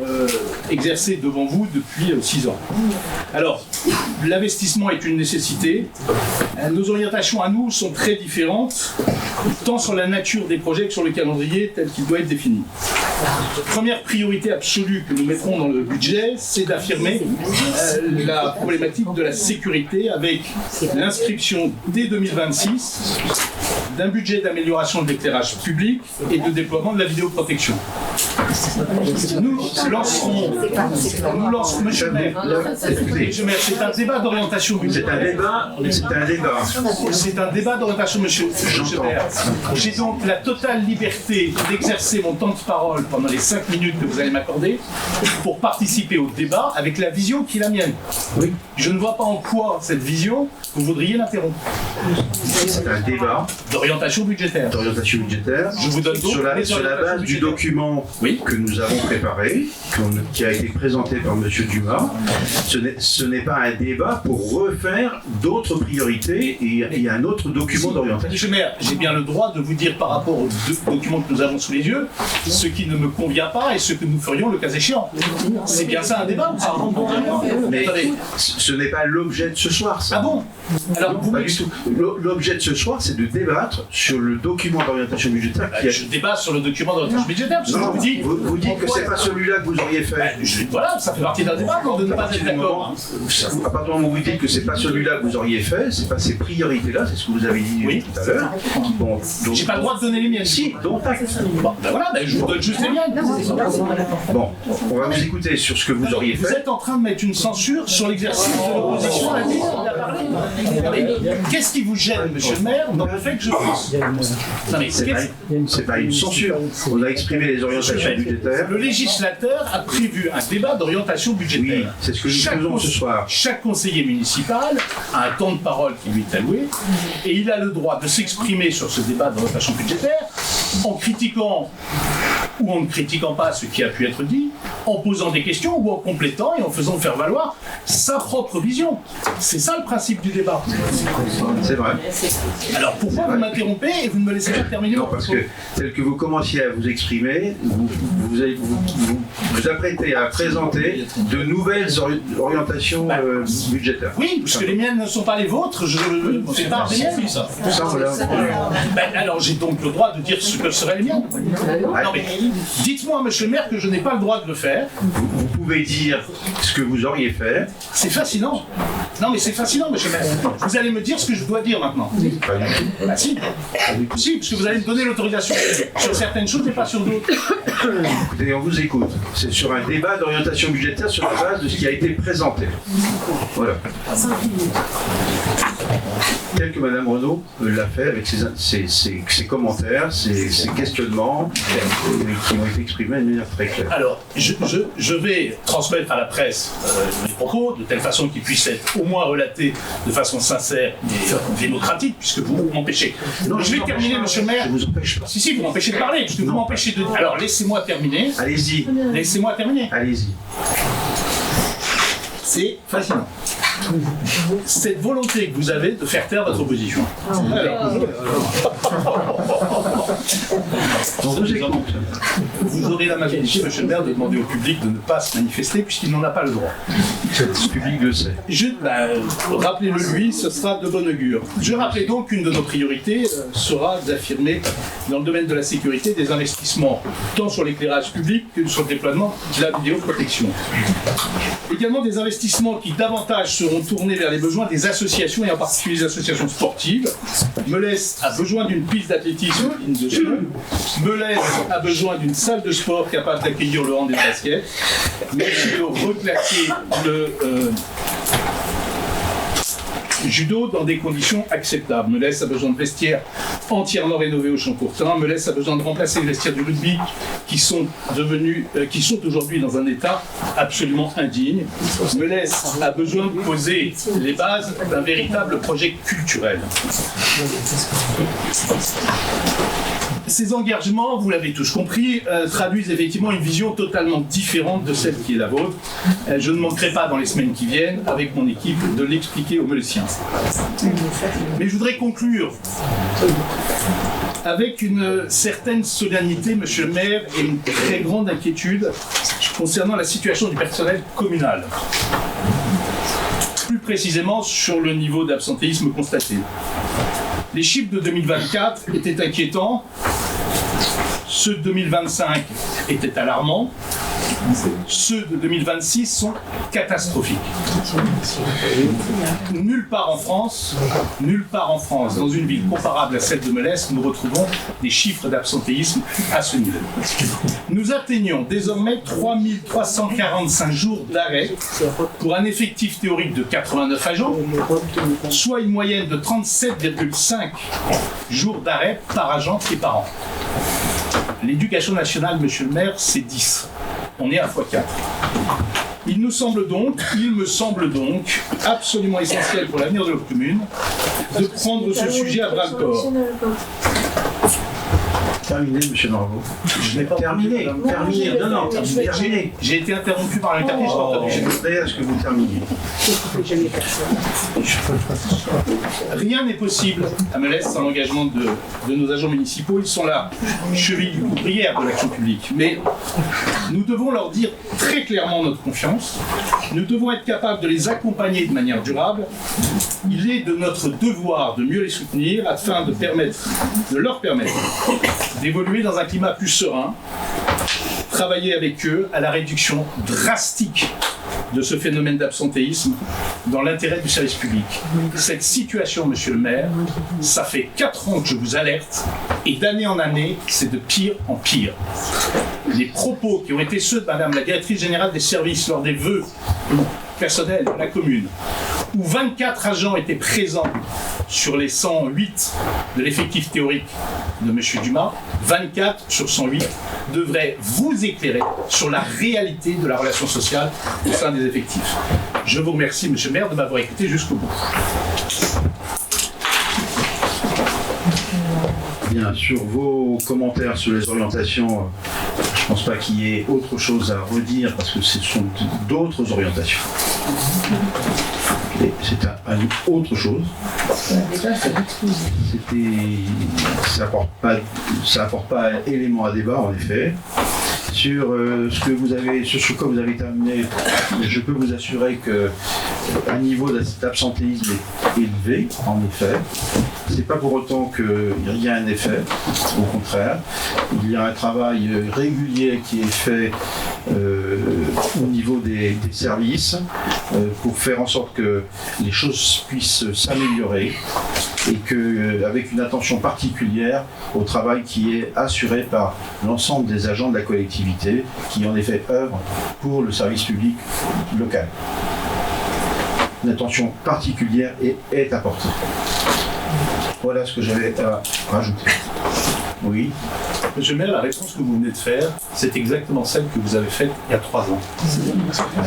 [SPEAKER 4] exercée devant vous depuis 6 ans. Alors, l'investissement est une nécessité. Nos orientations à nous sont très différentes, tant sur la nature des projets que sur le calendrier tel qu'il doit être défini. Première priorité absolue que nous mettrons dans le budget, c'est d'affirmer la problématique de la sécurité avec l'inscription dès 2026 d'un budget d'amélioration de l'éclairage public et de déploiement de la vidéoprotection. Nous lancerons, monsieur le maire, c'est un débat d'orientation budgétaire. C'est un débat d'orientation, monsieur le maire. J'ai donc la totale liberté d'exercer mon temps de parole pendant les 5 minutes que vous allez m'accorder pour participer au débat avec la vision qui est la mienne. Oui. Je ne vois pas en quoi cette vision, vous voudriez l'interrompre.
[SPEAKER 1] C'est un débat
[SPEAKER 4] d'orientation budgétaire.
[SPEAKER 1] Je vous donne donc sur la base du document que nous avons préparé, qui a été présenté par M. Dumas. Ce n'est pas un débat pour refaire d'autres priorités et il y a un autre document d'orientation.
[SPEAKER 4] Monsieur le maire, j'ai bien le droit de vous dire par rapport aux deux documents que nous avons sous les yeux, ce qui ne me convient pas et ce que nous ferions le cas échéant. C'est bien ça un débat.
[SPEAKER 1] Mais ce n'est pas l'objet de ce soir. Ça.
[SPEAKER 4] Ah bon? Alors,
[SPEAKER 1] pas du tout. L'objet de ce soir, c'est de débattre sur le document d'orientation budgétaire.
[SPEAKER 4] Je débat sur le document d'orientation budgétaire. Parce que
[SPEAKER 1] vous dites que c'est pas celui-là que vous auriez fait.
[SPEAKER 4] Voilà, ça fait partie d'un débat de ne pas être d'accord.
[SPEAKER 1] À partir du moment où vous dites que c'est pas celui-là que vous auriez fait, c'est pas ces priorités-là, c'est ce que vous avez dit tout à l'heure.
[SPEAKER 4] Bon, j'ai pas le droit de donner les miennes.
[SPEAKER 1] Si, donc
[SPEAKER 4] bon, ben voilà, je vous donne juste les miennes.
[SPEAKER 1] Bon, on va vous écouter sur ce que vous auriez fait.
[SPEAKER 4] Vous êtes en train de mettre une censure sur l'exercice de l'opposition à laquelle on a parlé. Qu'est-ce qui vous gêne, monsieur le maire, dans le fait que je puisse?
[SPEAKER 1] Non mais c'est pas une censure. On a exprimé les orientations budgétaires.
[SPEAKER 4] Le législateur a prévu un débat d'orientation budgétaire.
[SPEAKER 1] Oui, c'est ce que nous faisons ce soir.
[SPEAKER 4] Chaque conseiller municipal a un temps de parole qui lui est alloué et il a le droit de s'exprimer sur ce débat d'orientation budgétaire en critiquant ou en ne critiquant pas ce qui a pu être dit, en posant des questions ou en complétant et en faisant faire valoir sa propre vision. C'est ça le principe du débat.
[SPEAKER 1] C'est vrai.
[SPEAKER 4] Alors pourquoi vous m'interrompez et vous ne me laissez pas terminer?
[SPEAKER 1] Non, parce que tel que vous commenciez à vous exprimer, vous apprêtez à présenter de nouvelles orientations budgétaires.
[SPEAKER 4] Oui, puisque les miennes ne sont pas les vôtres, je fais part des miennes.
[SPEAKER 1] Ça,
[SPEAKER 4] alors j'ai donc le droit de dire ce que seraient les miennes. Non, mais dites-moi, monsieur le maire, que je n'ai pas le droit de le faire.
[SPEAKER 1] Vous pouvez dire ce que vous auriez fait.
[SPEAKER 4] C'est fascinant. Non, mais c'est fascinant, monsieur le maire. Vous allez me dire ce que je dois dire maintenant. Ah si. Si, parce que vous allez me donner l'autorisation sur certaines choses et pas sur d'autres.
[SPEAKER 1] Écoutez, on vous écoute. C'est sur un débat d'orientation budgétaire sur la base de ce qui a été présenté. Voilà. Tel que Mme Renaud l'a fait avec ses commentaires, ses questionnements qui ont été exprimés de manière très claire.
[SPEAKER 4] Alors, je vais transmettre à la presse mes propos de telle façon qu'ils puissent être au moins relatés de façon sincère et démocratique, puisque vous m'empêchez. Donc, je vais terminer, monsieur le maire.
[SPEAKER 1] Je vous empêche pas.
[SPEAKER 4] Si, vous m'empêchez de parler, puisque vous m'empêchez de... Alors, laissez-moi terminer.
[SPEAKER 1] Allez-y.
[SPEAKER 4] Laissez-moi terminer.
[SPEAKER 1] Allez-y.
[SPEAKER 4] C'est fascinant. Cette volonté que vous avez de faire taire votre opposition. Vous aurez l'amabilité, monsieur le maire, de demander au public de ne pas se manifester puisqu'il n'en a pas le droit.
[SPEAKER 1] Le public le sait.
[SPEAKER 4] Rappelez-le lui, ce sera de bon augure. Je rappelais donc qu'une de nos priorités sera d'affirmer dans le domaine de la sécurité des investissements tant sur l'éclairage public que sur le déploiement de la vidéoprotection. Également des investissements qui davantage seront tournés vers les besoins des associations et en particulier les associations sportives. Melesse a besoin d'une piste d'athlétisme digne de ce nom. Melesse a besoin d'une salle de sport capable d'accueillir le hand et le basket. Merci de reclasser le judo dans des conditions acceptables. Melesse a besoin de vestiaires entièrement rénovés au Champ-Courtin. Melesse a besoin de remplacer les vestiaires du rugby qui sont aujourd'hui dans un état absolument indigne. Melesse a besoin de poser les bases d'un véritable projet culturel. Ces engagements, vous l'avez tous compris, traduisent effectivement une vision totalement différente de celle qui est la vôtre. Je ne manquerai pas dans les semaines qui viennent, avec mon équipe, de l'expliquer aux Meleziens. Mais je voudrais conclure avec une certaine solennité, monsieur le maire, et une très grande inquiétude concernant la situation du personnel communal. Plus précisément sur le niveau d'absentéisme constaté. Les chiffres de 2024 étaient inquiétants, ceux de 2025 étaient alarmants, ceux de 2026 sont catastrophiques. Nulle part en France, dans une ville comparable à celle de Melesse, nous retrouvons des chiffres d'absentéisme à ce niveau. Nous atteignons désormais 3345 jours d'arrêt pour un effectif théorique de 89 agents, soit une moyenne de 37,5 jours d'arrêt par agent et par an. L'éducation nationale, monsieur le maire, c'est 10. On est à x4. Il me semble donc absolument essentiel pour l'avenir de notre commune de prendre ce sujet à bras-le-corps.
[SPEAKER 1] Terminé, monsieur Norvaux.
[SPEAKER 4] Je n'ai pas
[SPEAKER 1] terminé.
[SPEAKER 4] J'ai été interrompu par l'interprète.
[SPEAKER 1] Je voudrais à ce que vous terminiez.
[SPEAKER 4] Rien n'est possible à Melesse sans l'engagement de nos agents municipaux. Ils sont la cheville ouvrière de l'action publique. Mais nous devons leur dire très clairement notre confiance. Nous devons être capables de les accompagner de manière durable. Il est de notre devoir de mieux les soutenir afin de leur permettre d'évoluer dans un climat plus serein, travailler avec eux à la réduction drastique de ce phénomène d'absentéisme dans l'intérêt du service public. Cette situation, monsieur le maire, ça fait 4 ans que je vous alerte et d'année en année, c'est de pire en pire. Les propos qui ont été ceux de madame la directrice générale des services lors des vœux personnels de la commune, où 24 agents étaient présents sur les 108 de l'effectif théorique de M. Dumas, 24 sur 108 devraient vous éclairer sur la réalité de la relation sociale au sein des effectifs. Je vous remercie, monsieur le maire, de m'avoir écouté jusqu'au bout.
[SPEAKER 1] Bien, sur vos commentaires sur les orientations, je ne pense pas qu'il y ait autre chose à redire parce que ce sont d'autres orientations. C'est autre chose. Ça apporte pas élément à débat en effet. Sur sur quoi vous avez terminé, je peux vous assurer que un niveau d'absentéisme est élevé, en effet. C'est pas pour autant qu'il y a un effet, au contraire. Il y a un travail régulier qui est fait au niveau des services pour faire en sorte que les choses puissent s'améliorer et avec une attention particulière au travail qui est assuré par l'ensemble des agents de la collectivité qui en effet œuvrent pour le service public local. Une attention particulière est apportée. Voilà ce que j'avais à rajouter. Oui.
[SPEAKER 4] Monsieur le maire, la réponse que vous venez de faire, c'est exactement celle que vous avez faite il y a 3 ans.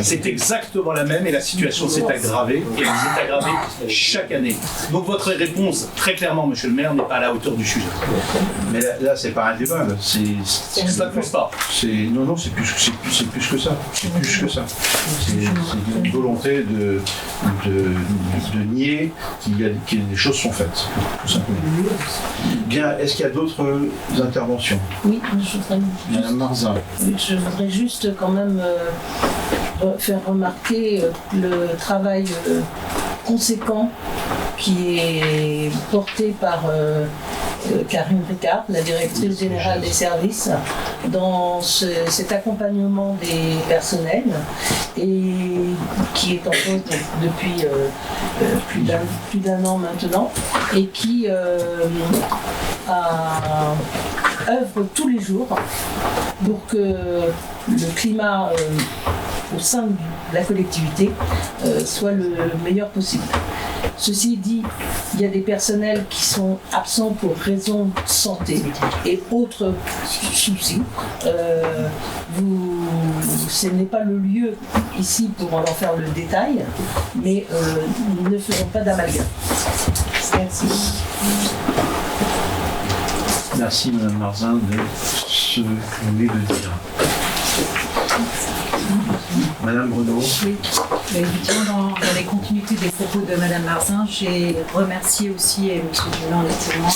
[SPEAKER 4] C'est exactement la même et la situation s'est aggravée et elle s'est aggravée chaque année. Donc votre réponse, très clairement, monsieur le maire, n'est pas à la hauteur du sujet.
[SPEAKER 1] Mais là, c'est pas un débat. Là.
[SPEAKER 4] Ça ne pousse pas.
[SPEAKER 1] Non, c'est plus que ça. C'est plus que ça. C'est une volonté de nier que des choses sont faites, tout simplement. Bien, est-ce qu'il y a d'autres interventions?
[SPEAKER 6] Oui,
[SPEAKER 1] Madame Marzin.
[SPEAKER 6] je voudrais juste quand même faire remarquer le travail conséquent qui est porté par Karine Ricard, la directrice générale des services, dans cet accompagnement des personnels et qui est en poste depuis plus d'un an maintenant et qui œuvre tous les jours pour que le climat au sein de la collectivité soit le meilleur possible. Ceci dit, il y a des personnels qui sont absents pour raisons de santé et autres soucis. Ce n'est pas le lieu ici pour en faire le détail, mais nous ne faisons pas d'amalgame. Merci.
[SPEAKER 1] Merci Madame Marzin de ce que vous venez de dire. Madame Renaud.
[SPEAKER 3] Oui, effectivement, dans les continuités des propos de Madame Marzin, j'ai remercié aussi, et M. Dulin est témoin,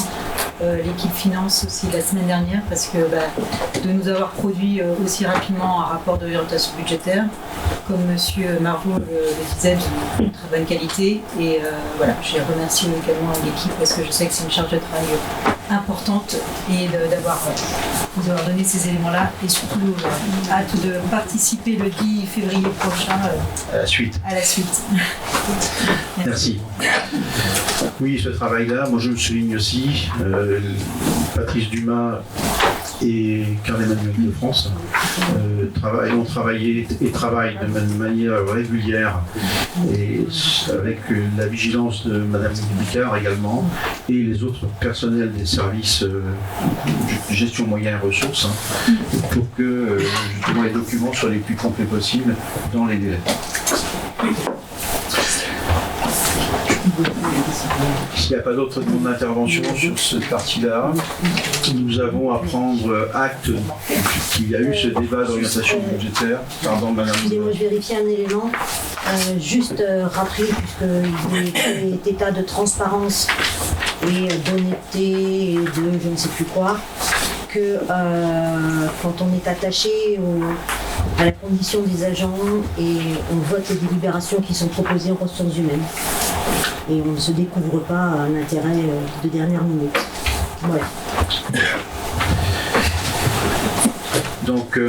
[SPEAKER 3] l'équipe finance aussi la semaine dernière, parce que de nous avoir produit aussi rapidement un rapport d'orientation budgétaire, comme M. Marvaux le disait, de très bonne qualité. Et voilà, j'ai remercié également l'équipe, parce que je sais que c'est une charge de travail importante, et d'avoir donné ces éléments-là, et surtout hâte de participer le 10 février prochain
[SPEAKER 1] À la suite. Merci. Oui, ce travail-là, moi je le souligne aussi, Patrice Dumas et Carl-Emmanuel de France ont travaillé et travaillent de manière régulière et avec la vigilance de Madame Bicard également et les autres personnels des services gestion moyens et ressources pour que justement les documents soient les plus complets possibles dans les délais. S'il n'y a pas d'autres demandes d'intervention sur cette partie-là, nous avons à prendre acte qu'il y a eu ce débat d'orientation budgétaire. Pardon, Madame.
[SPEAKER 7] Excusez-moi, je vérifie un élément. Juste rappeler, puisqu'il est état de transparence et d'honnêteté et de je ne sais plus quoi, que quand on est attaché à la condition des agents et on vote les délibérations qui sont proposées aux ressources humaines. Et on ne se découvre pas un intérêt de dernière minute. Voilà.
[SPEAKER 1] Donc,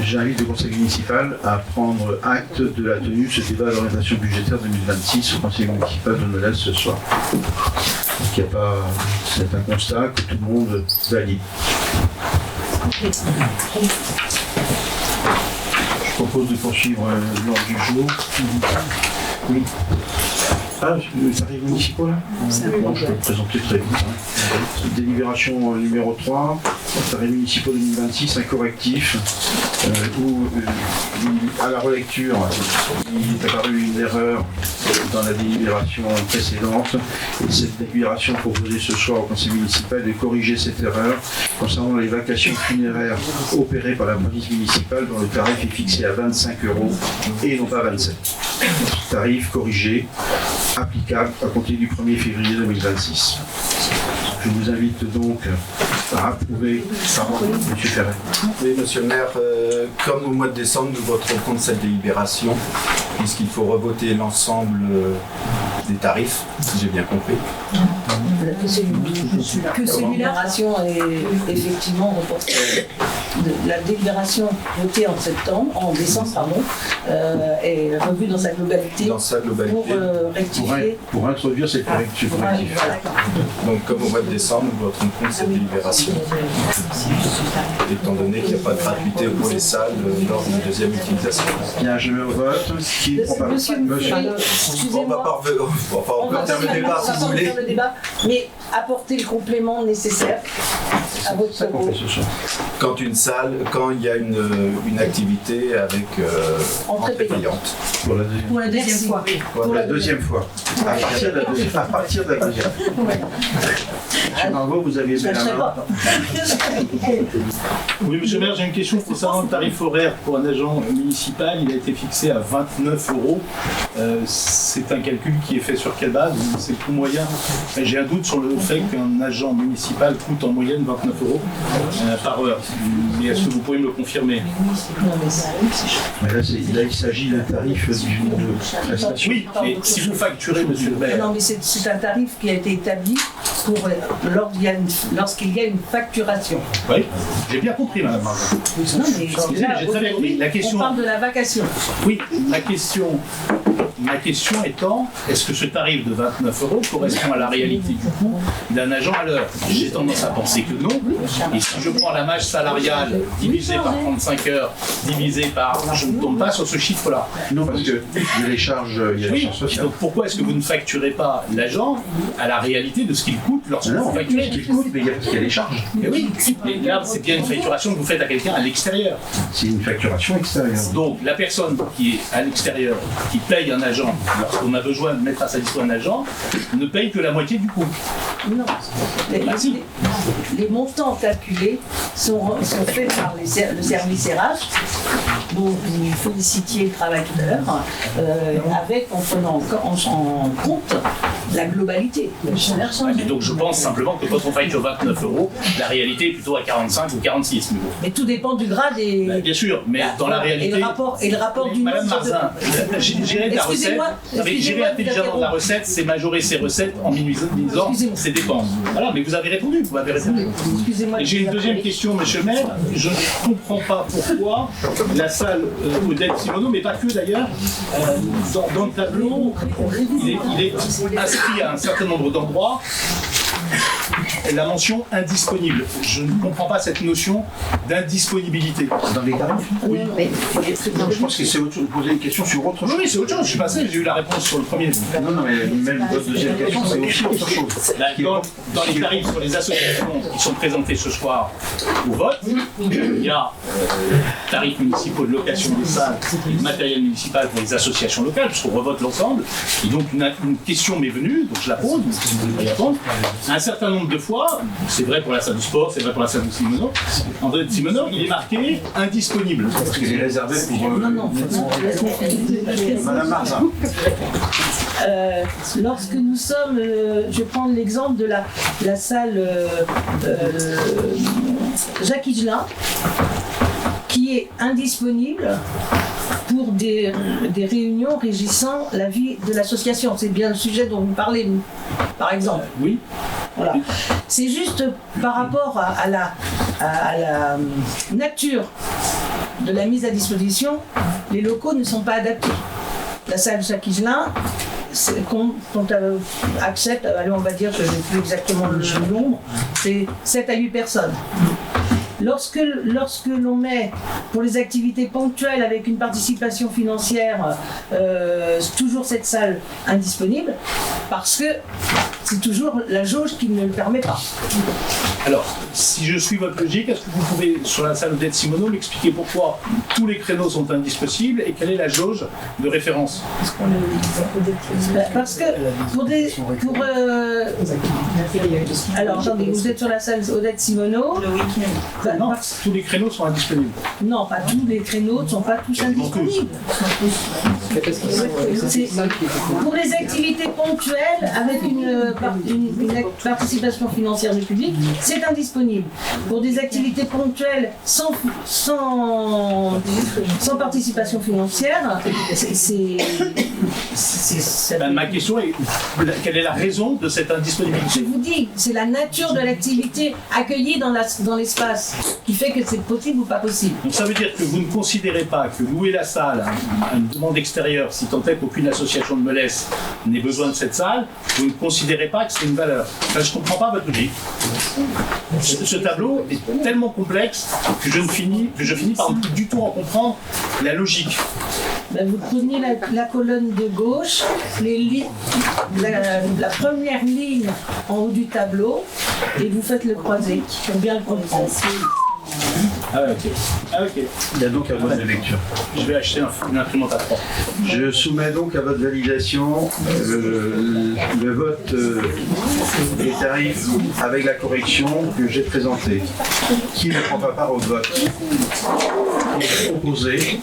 [SPEAKER 1] j'invite le conseil municipal à prendre acte de la tenue de ce débat d'orientation budgétaire 2026 au conseil municipal de Melesse ce soir. Donc, il n'y a pas, c'est un constat que tout le monde valide. Je propose de poursuivre l'ordre du jour. Oui. Ah, les tarifs municipaux là? Bon, je peux le présenter très vite. Délibération numéro 3, tarifs municipaux 2026, un correctif où à la relecture, il est apparu une erreur dans la délibération précédente et cette délibération proposée ce soir au conseil municipal de corriger cette erreur concernant les vacations funéraires opérées par la police municipale dont le tarif est fixé à 25 € et non pas 27. Tarif corrigé, applicable à compter du 1er février 2026. Je vous invite donc à approuver. Monsieur Ferret.
[SPEAKER 8] Oui, monsieur le maire, comme au mois de décembre, nous voterons contre cette délibération, puisqu'il faut revoter l'ensemble des tarifs, si j'ai bien compris.
[SPEAKER 6] Que celui-là est effectivement reporté. La délibération votée en décembre, pardon, est revue dans sa globalité. Pour rectifier.
[SPEAKER 1] Pour introduire ces correctifs.
[SPEAKER 8] Donc, comme au mois de décembre, nous voterons contre cette délibération, étant donné qu'il n'y a pas de gratuité pour les salles lors de la deuxième utilisation.
[SPEAKER 1] Bien, je me vote.
[SPEAKER 6] Monsieur,
[SPEAKER 8] On va pas Enfin, on peut
[SPEAKER 6] va
[SPEAKER 8] faire le débat si vous voulez.
[SPEAKER 6] faire le débat, mais apporter le complément nécessaire à votre propos.
[SPEAKER 8] Quand il y a une activité avec
[SPEAKER 6] Entrée
[SPEAKER 8] entrée payante.
[SPEAKER 3] Pour la deuxième fois.
[SPEAKER 1] Pour la deuxième fois. À partir de la deuxième. Monsieur Margot, vous avez
[SPEAKER 6] Je
[SPEAKER 1] levé
[SPEAKER 6] ne
[SPEAKER 1] la
[SPEAKER 6] serai
[SPEAKER 1] main.
[SPEAKER 6] pas.
[SPEAKER 4] Oui, monsieur le maire, j'ai une question concernant le tarif horaire pour un agent municipal. Il a été fixé à 29 €. C'est un calcul qui est fait sur quelle base? C'est le coût moyen. J'ai un doute sur le fait qu'un agent municipal coûte en moyenne 29 € par heure. Mais est-ce que vous pouvez me le confirmer?
[SPEAKER 6] Non, mais ça arrive, c'est chaud.
[SPEAKER 1] Mais là, il s'agit d'un tarif de prestation.
[SPEAKER 4] Oui, mais si vous facturez, monsieur le maire,
[SPEAKER 6] Non, mais c'est un tarif qui a été établi pour lorsqu'il y a une facturation.
[SPEAKER 4] oui, j'ai bien compris, madame Margot.
[SPEAKER 6] Non, mais
[SPEAKER 4] Excusez,
[SPEAKER 6] là,
[SPEAKER 4] j'ai très bien compris. La question-
[SPEAKER 6] on parle de la vacation.
[SPEAKER 4] Oui, ma question étant, est-ce que ce tarif de 29 € correspond à la réalité du coût d'un agent à l'heure? J'ai tendance à penser que non. Et si je prends la marge salariale divisée par 35 heures, divisée par... Je ne tombe pas sur ce chiffre-là.
[SPEAKER 1] Non, parce qu'il y a les charges,
[SPEAKER 4] Oui,
[SPEAKER 1] sociales.
[SPEAKER 4] donc pourquoi est-ce que vous ne facturez pas l'agent à la réalité de ce qu'il coûte lorsque
[SPEAKER 1] Non,
[SPEAKER 4] vous facturez?
[SPEAKER 1] il coûte, mais il y a les charges.
[SPEAKER 4] Et oui, et là, c'est bien une facturation que vous faites à quelqu'un à l'extérieur.
[SPEAKER 1] C'est une facturation extérieure.
[SPEAKER 4] Donc la personne qui est à l'extérieur, qui paye un agent, lorsqu'on a besoin de mettre à sa disposition un agent, ne paye que la moitié du coût.
[SPEAKER 6] Non. Les montants calculés sont faits par le service RH, dont vous félicitiez le travail tout à l'heure, en prenant en compte la globalité.
[SPEAKER 4] Et donc je pense simplement que quand on facture 29 €, la réalité est plutôt à 45 ou 46 €.
[SPEAKER 6] Mais tout dépend du grade et.
[SPEAKER 4] Bien sûr, mais dans la réalité...
[SPEAKER 6] Et le rapport du
[SPEAKER 4] Madame
[SPEAKER 6] nombre de-
[SPEAKER 4] Marzin, gérer de la recette,
[SPEAKER 6] Excusez-moi,
[SPEAKER 4] gérer intelligemment la recette, c'est majorer ses recettes en minimisant
[SPEAKER 6] Excusez-moi.
[SPEAKER 4] ses dépenses. Voilà, mais vous avez répondu, vous m'avez répondu.
[SPEAKER 6] Excusez-moi.
[SPEAKER 4] Et j'ai une deuxième question, monsieur le maire. Je ne comprends pas pourquoi la salle Odette Simoneau, mais pas que d'ailleurs, dans le tableau, il est inscrit à un certain nombre d'endroits la mention indisponible. Je ne comprends pas cette notion d'indisponibilité.
[SPEAKER 1] Dans les tarifs.
[SPEAKER 6] Oui.
[SPEAKER 1] Non, je pense que c'est autre chose. Vous posez une question sur autre chose.
[SPEAKER 4] Oui, c'est autre chose. Je suis passé, j'ai eu la réponse sur le premier.
[SPEAKER 1] Non, mais même votre deuxième question, c'est aussi autre chose.
[SPEAKER 4] Là, dans les tarifs sur les associations qui sont présentés ce soir au vote, il y a tarifs municipaux de location des salles et de matériel municipal pour les associations locales, puisqu'on revote l'ensemble. Et donc une question m'est venue, donc je la pose, si vous voulez y répondre. Un certain nombre de fois, c'est vrai pour la salle du sport, c'est vrai pour la salle de Simoneau, André Simoneau, il est marqué indisponible.
[SPEAKER 1] Parce qu'il est réservé pour.
[SPEAKER 6] Non.
[SPEAKER 1] Madame Marzin.
[SPEAKER 6] Lorsque nous sommes, je vais prendre l'exemple de la salle Jacques Higelin, qui est indisponible pour des réunions régissant la vie de l'association. C'est bien le sujet dont vous parlez, par exemple.
[SPEAKER 4] Oui.
[SPEAKER 6] Voilà. C'est juste par rapport à la nature de la mise à disposition, les locaux ne sont pas adaptés. La salle Jacques Higelin, qu'on accepte, allez, on va dire, je n'ai plus exactement le nombre, c'est 7 à 8 personnes. Lorsque l'on met pour les activités ponctuelles avec une participation financière toujours cette salle indisponible, parce que c'est toujours la jauge qui ne le permet pas.
[SPEAKER 4] Alors, si je suis votre logique, est-ce que vous pouvez, sur la salle Odette Simoneau, m'expliquer pourquoi tous les créneaux sont indisponibles et quelle est la jauge de référence?
[SPEAKER 6] Parce que alors, attendez, vous êtes sur la salle Odette Simoneau.
[SPEAKER 4] Non, tous les créneaux sont indisponibles.
[SPEAKER 6] Non, pas tous les créneaux ne sont pas tous indisponibles. C'est pour les activités ponctuelles avec une participation financière du public, c'est indisponible. Pour des activités ponctuelles sans participation financière,
[SPEAKER 4] Ma question est, quelle est la raison de cette indisponibilité?
[SPEAKER 6] je vous dis, c'est la nature de l'activité accueillie dans l'espace qui fait que c'est possible ou pas possible.
[SPEAKER 4] Donc ça veut dire que vous ne considérez pas que louer la salle à une demande extérieure, si tant est qu'aucune association de Melesse n'ait besoin de cette salle, vous ne considérez pas que c'est une valeur. Enfin, je ne comprends pas votre logique. Ce tableau est tellement complexe que je finis par ne plus du tout en comprendre la logique.
[SPEAKER 6] Ben, vous prenez la colonne de gauche, la première ligne en haut du tableau et vous faites le croisé pour bien le comprendre.
[SPEAKER 4] Ah ok.
[SPEAKER 1] Il y a donc un vote de lecture.
[SPEAKER 4] Je vais acheter une imprimante à 3.
[SPEAKER 1] Je soumets donc à votre validation le vote des tarifs avec la correction que j'ai présentée. Qui ne prend pas part au vote? Opposé.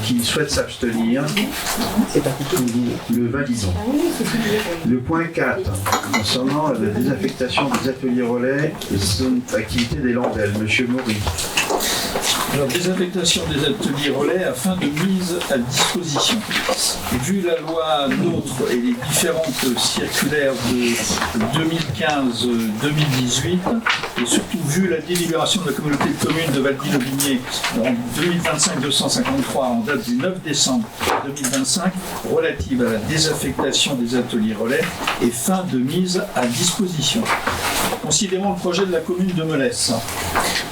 [SPEAKER 1] Qui souhaite s'abstenir? Le validons. Le point 4, concernant la désaffectation des ateliers relais et zone d'activité des Landelles. Monsieur Maury.
[SPEAKER 5] Alors, désaffectation des ateliers relais à fin de mise à disposition. Vu la loi NOTRe et les différentes circulaires de 2015-2018, et surtout vu la délibération de la communauté de communes de Valdy-le-Binier en 2025-253 en date du 9 décembre 2025, relative à la désaffectation des ateliers relais et fin de mise à disposition. Considérant le projet de la commune de Melesse,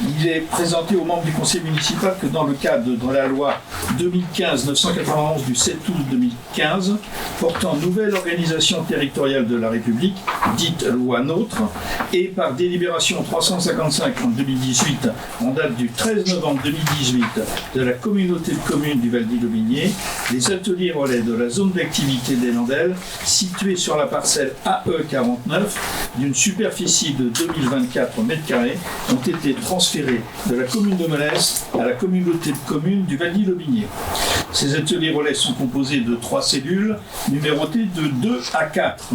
[SPEAKER 5] il est présenté aux membres du conseil municipal que dans le cadre de la loi 2015-991 du 7 août 2015 portant nouvelle organisation territoriale de la République, dite loi NOTRe, et par délibération 355 en 2018 en date du 13 novembre 2018 de la communauté de communes du Valdy-le-Binier, les ateliers relais de la zone d'activité des Landelles, situés sur la parcelle AE49 d'une superficie de 2024 m², ont été transférés de la commune de Melesse à la communauté de communes du Valdy-le-Binier. Ces ateliers relais sont composés de 3 cellules numérotées de 2 à 4.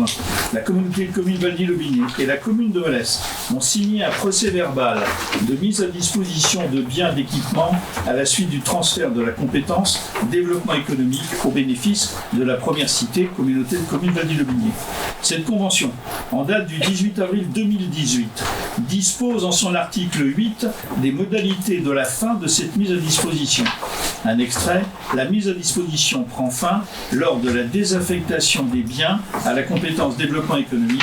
[SPEAKER 5] La communauté de communes Valdy-le-Binier et la commune de Melesse ont signé un procès-verbal de mise à disposition de biens d'équipement à la suite du transfert de la compétence développement économique au bénéfice de la première cité communauté de communes Valdy-le-Binier. Cette convention, en date du 18 avril 2018, dispose en son article 8 des modalités de la fin de cette mise à disposition. Un extrait, la mise à disposition prend fin lors de la désaffectation des biens à la compétence développement économique,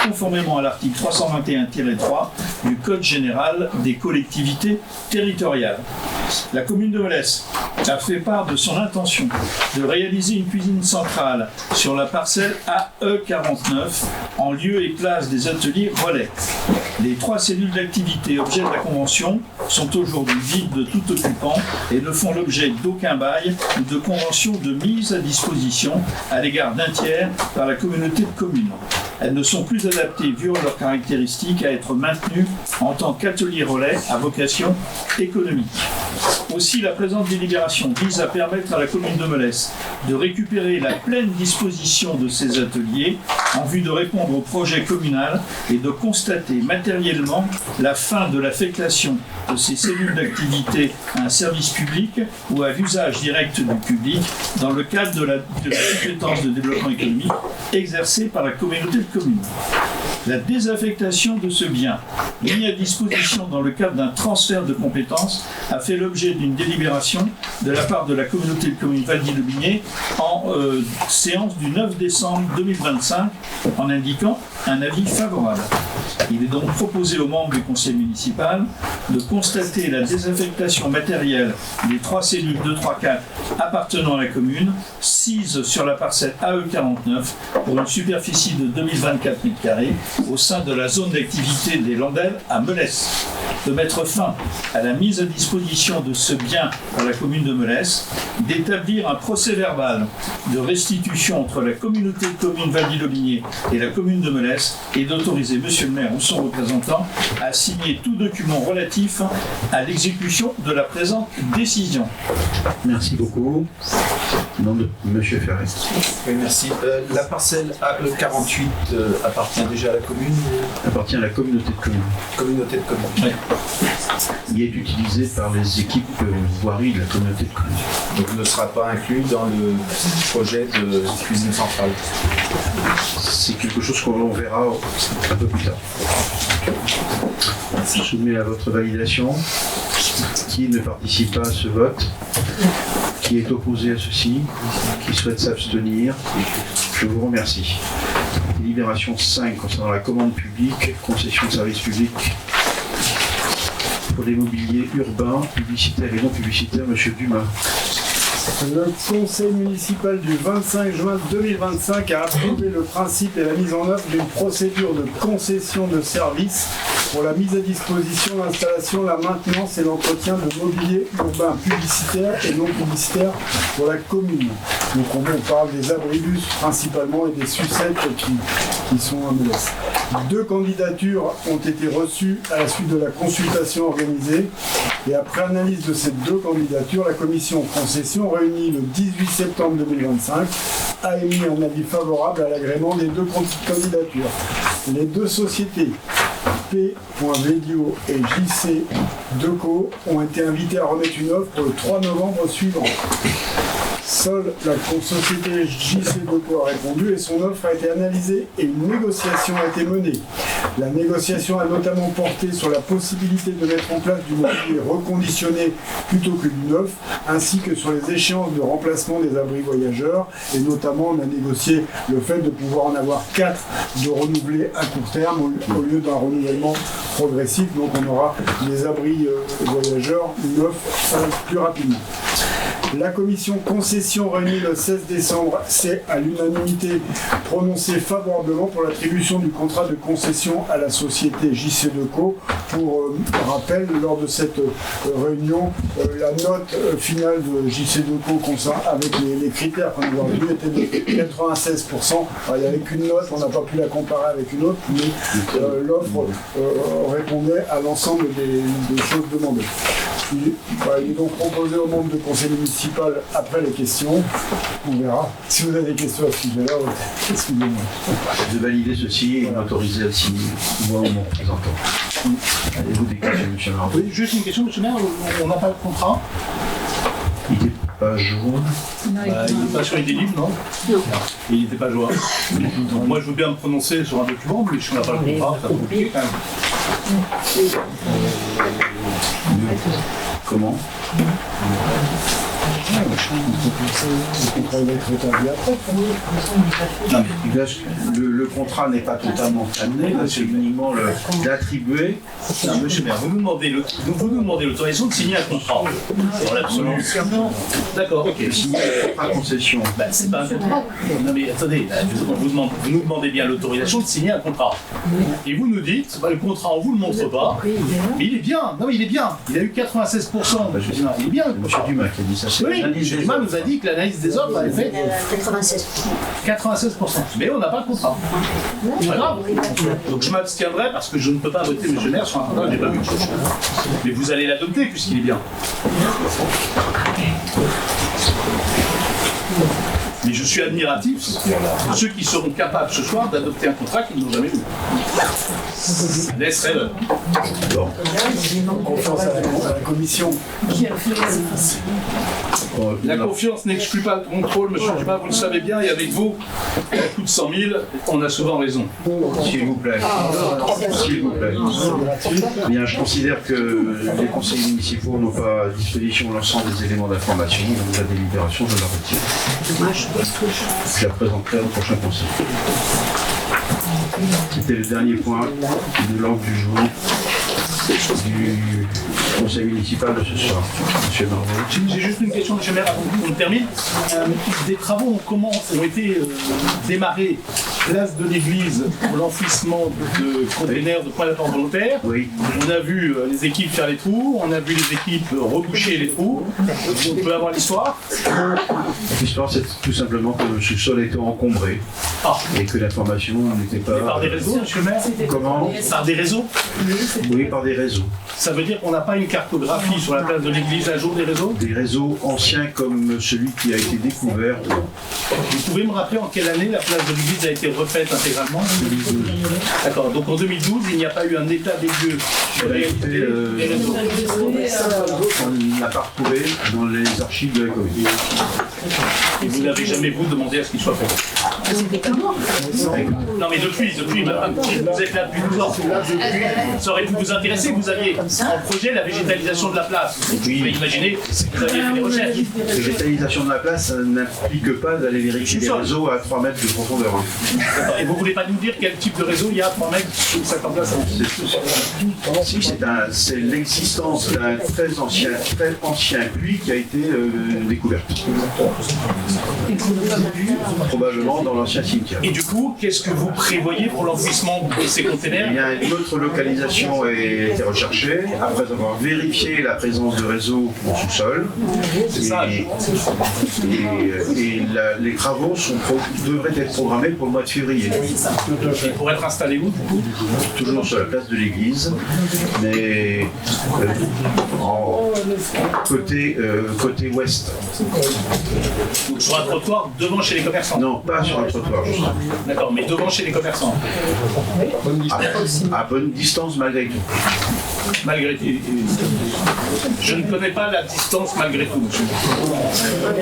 [SPEAKER 5] conformément à l'article 321-3 du Code général des collectivités territoriales. La commune de Melesse a fait part de son intention de réaliser une cuisine centrale sur la parcelle AE49 en lieu et place des ateliers relais. Les 3 cellules d'activité objet de la convention sont aujourd'hui vides de tout occupant et ne font l'objet d'aucun bail ou de convention de mise à disposition à l'égard d'un tiers par la communauté de communes. Elles ne sont plus adaptées, vu leurs caractéristiques, à être maintenues en tant qu'ateliers relais à vocation économique. Aussi, la présente délibération vise à permettre à la commune de Melesse de récupérer la pleine disposition de ces ateliers en vue de répondre au projet communal et de constater matériellement la fin de l'affectation de ces cellules d'activité à un service public ou à l'usage direct du public dans le cadre de la compétence de développement économique exercée par la communauté de communes. La désaffectation de ce bien, mis à disposition dans le cadre d'un transfert de compétences, a fait l'objet d'une délibération de la part de la communauté de communes Valdy-le-Binier en séance du 9 décembre 2025, en indiquant un avis favorable. Il est donc proposé aux membres du conseil municipal de constater la désaffectation matérielle des 3 cellules 234 appartenant à la commune, 6 sur la parcelle AE49 pour une superficie de 2024 m² au sein de la zone d'activité des Landelles à Melesse, de mettre fin à la mise à disposition de ce bien par la commune de Melesse, d'établir un procès-verbal de restitution entre la communauté de communes Valdy-le-Binier et la commune de Melesse et d'autoriser monsieur le maire ou son représentant à signer tout document relatif à l'exécution de la présente décision.
[SPEAKER 1] Merci beaucoup. Nom de monsieur Ferret.
[SPEAKER 8] Oui, merci. La parcelle AE48 appartient déjà à la commune?
[SPEAKER 1] Appartient à la communauté de communes.
[SPEAKER 8] Communauté de communes.
[SPEAKER 5] Oui.
[SPEAKER 1] Il est utilisé par les équipes voiries de la communauté de communes.
[SPEAKER 8] Donc ne sera pas inclus dans le projet de cuisine centrale.
[SPEAKER 1] C'est quelque chose qu'on verra un peu plus tard. Je soumets à votre validation. Qui ne participe pas à ce vote? Qui est opposé à ceci? Qui souhaite s'abstenir? Je vous remercie. Délibération 5 concernant la commande publique, concession de service public pour les mobiliers urbains, publicitaires et non publicitaires, Monsieur Dumas.
[SPEAKER 2] Le conseil municipal du 25 juin 2025 a approuvé le principe et la mise en œuvre d'une procédure de concession de services pour la mise à disposition, l'installation, la maintenance et l'entretien de mobilier urbain publicitaire et non publicitaire pour la commune. Donc on parle des abribus principalement et des sucettes qui sont à Melesse. 2 candidatures ont été reçues à la suite de la consultation organisée et après analyse de ces 2 candidatures, la commission concession réunie le 18 septembre 2025 a émis un avis favorable à l'agrément des 2 candidatures. Les 2 sociétés P.Video et JC Deco ont été invitées à remettre une offre le 3 novembre suivant. Seule la société JC Deco a répondu et son offre a été analysée et une négociation a été menée. La négociation a notamment porté sur la possibilité de mettre en place du mobilier reconditionné plutôt que du neuf, ainsi que sur les échéances de remplacement des abris voyageurs. Et notamment, on a négocié le fait de pouvoir en avoir 4 de renouvelés à court terme au lieu d'un renouvellement progressif. Donc on aura des abris voyageurs neufs plus rapidement. La commission concession réunie le 16 décembre s'est à l'unanimité prononcée favorablement pour l'attribution du contrat de concession à la société JC Deco. Pour rappel, lors de cette réunion, la note finale de JC Deco avec les critères qu'on a vus était de 96%. Alors, il n'y avait qu'une note, on n'a pas pu la comparer avec une autre, mais l'offre répondait à l'ensemble des choses demandées. Il est donc proposé au membre du conseil municipal après les questions. On verra. Si vous avez des questions à ce sujet-là, excusez-moi.
[SPEAKER 1] De valider ceci et m'autoriser à le signer, moi ou mon représentant. Avez-vous des questions, M. Marot?
[SPEAKER 4] Oui, juste une question, M. Maire, on n'a pas le contrat.
[SPEAKER 1] Il n'était pas joint.
[SPEAKER 6] Non,
[SPEAKER 4] Il n'est pas sur les livres, non? Non. Il n'était pas joint. Moi, je veux bien me prononcer sur un document, mais si on n'a pas le contrat, ça va compliquer quand même.
[SPEAKER 1] Comment? Non, mais le contrat n'est pas totalement terminé, c'est uniquement d'attribuer.
[SPEAKER 4] Non, monsieur le maire, vous nous demandez l'autorisation de signer un contrat. Dans l'absolu. D'accord, ok.
[SPEAKER 1] Signer un contrat de concession.
[SPEAKER 4] Ben, c'est pas un contrat. Non mais attendez, vous nous demandez bien l'autorisation de signer un contrat. Et vous nous dites, bah, le contrat on vous le montre pas, mais il est bien, non mais il est bien, il a eu 96%. Ben, je dis, non, il est bien.
[SPEAKER 1] Monsieur Dumas qui a dit ça.
[SPEAKER 4] Oui, M. Dumas nous a dit que l'analyse des offres avait fait 96%. Mais on n'a pas le contrat. C'est pas grave. Donc je m'abstiendrai parce que je ne peux pas voter M. le maire sur un contrat que je n'ai pas vu. Mais vous allez l'adopter puisqu'il est bien. Mais je suis admiratif de ceux qui seront capables ce soir d'adopter un contrat qu'ils n'ont jamais vu. Laisse-le.
[SPEAKER 1] Bon.
[SPEAKER 2] Confiance à la commission.
[SPEAKER 4] La confiance n'exclut pas le contrôle, monsieur Dumas, vous le savez bien, et avec vous, à coup de 100 000, on a souvent raison.
[SPEAKER 1] S'il vous plaît. S'il vous plaît. Bien, je considère que les conseillers municipaux n'ont pas à disposition l'ensemble des éléments d'information. Donc la délibération, je la retire. Je la présenterai au prochain conseil. C'était le dernier point de l'ordre du jour du conseil municipal de ce soir. Monsieur Marot.
[SPEAKER 4] J'ai juste une question, monsieur le maire, avant qu'on termine. Des travaux ont été démarrés place de l'église pour l'enfouissement de containers de points d'apport volontaires.
[SPEAKER 1] Oui.
[SPEAKER 4] On a vu les équipes faire les trous, on a vu les équipes reboucher les trous. On peut avoir l'histoire.
[SPEAKER 1] L'histoire, c'est tout simplement que le sous-sol a été encombré et que l'information n'était pas...
[SPEAKER 4] Et par des réseaux, monsieur le maire?
[SPEAKER 1] Comment?
[SPEAKER 4] Par des réseaux?
[SPEAKER 1] Oui, par des réseaux.
[SPEAKER 4] Ça veut dire qu'on n'a pas une cartographie sur la place de l'église à jour des réseaux?
[SPEAKER 1] Des réseaux anciens comme celui qui a été découvert.
[SPEAKER 4] Vous pouvez me rappeler en quelle année la place de l'église a été refaite intégralement?
[SPEAKER 1] 2012.
[SPEAKER 4] D'accord, donc en 2012, il n'y a pas eu un état des lieux sur les réseaux.
[SPEAKER 1] On ne l'a pas retrouvé dans les archives de la commune.
[SPEAKER 4] Et vous n'avez jamais, vous, demandé à ce qu'il soit fait?
[SPEAKER 6] C'était pas moi.
[SPEAKER 4] Non mais depuis, vous êtes là depuis 12 ans. Ça aurait pu vous intéresser, vous aviez en projet la végétalisation de la place. Vous pouvez imaginer que vous aviez fait des recherches.
[SPEAKER 1] La végétalisation de la place n'implique pas d'aller vérifier les réseaux à 3 mètres de profondeur.
[SPEAKER 4] Et vous voulez pas nous dire quel type de réseau il y a à 3 mètres sous cette place?
[SPEAKER 1] Si, c'est l'existence d'un très ancien puits qui a été découvert. Probablement dans l'ancien cimetière.
[SPEAKER 4] Et du coup, qu'est-ce que vous prévoyez pour l'enfouissement de ces containers?
[SPEAKER 1] Eh bien, une autre localisation a été recherchée après avoir vérifié la présence de réseaux au sous-sol. Les travaux devraient être programmés pour le mois de février.
[SPEAKER 4] Et pour être installé où, du coup?
[SPEAKER 1] Toujours sur la place de l'église, mais côté ouest.
[SPEAKER 4] Donc sur un trottoir devant chez les commerçants?
[SPEAKER 1] Non, pas sur un trottoir.
[SPEAKER 4] D'accord, mais devant chez les commerçants?
[SPEAKER 1] À bonne distance malgré tout.
[SPEAKER 4] Malgré tout. Je ne connais pas la distance malgré tout, monsieur.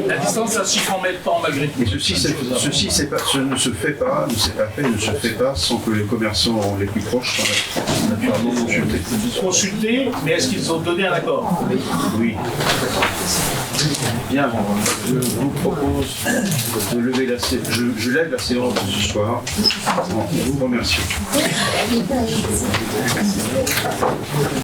[SPEAKER 4] La distance, ça se chiffre en mètres, pas en malgré tout.
[SPEAKER 1] Et ceci ne se fait pas sans que les commerçants les plus proches soient naturellement consultés.
[SPEAKER 4] Consultés, mais est-ce qu'ils ont donné un accord?
[SPEAKER 1] Oui. Bien, je vous propose de lever la séance. Je lève la séance de ce soir. Je vous remercie.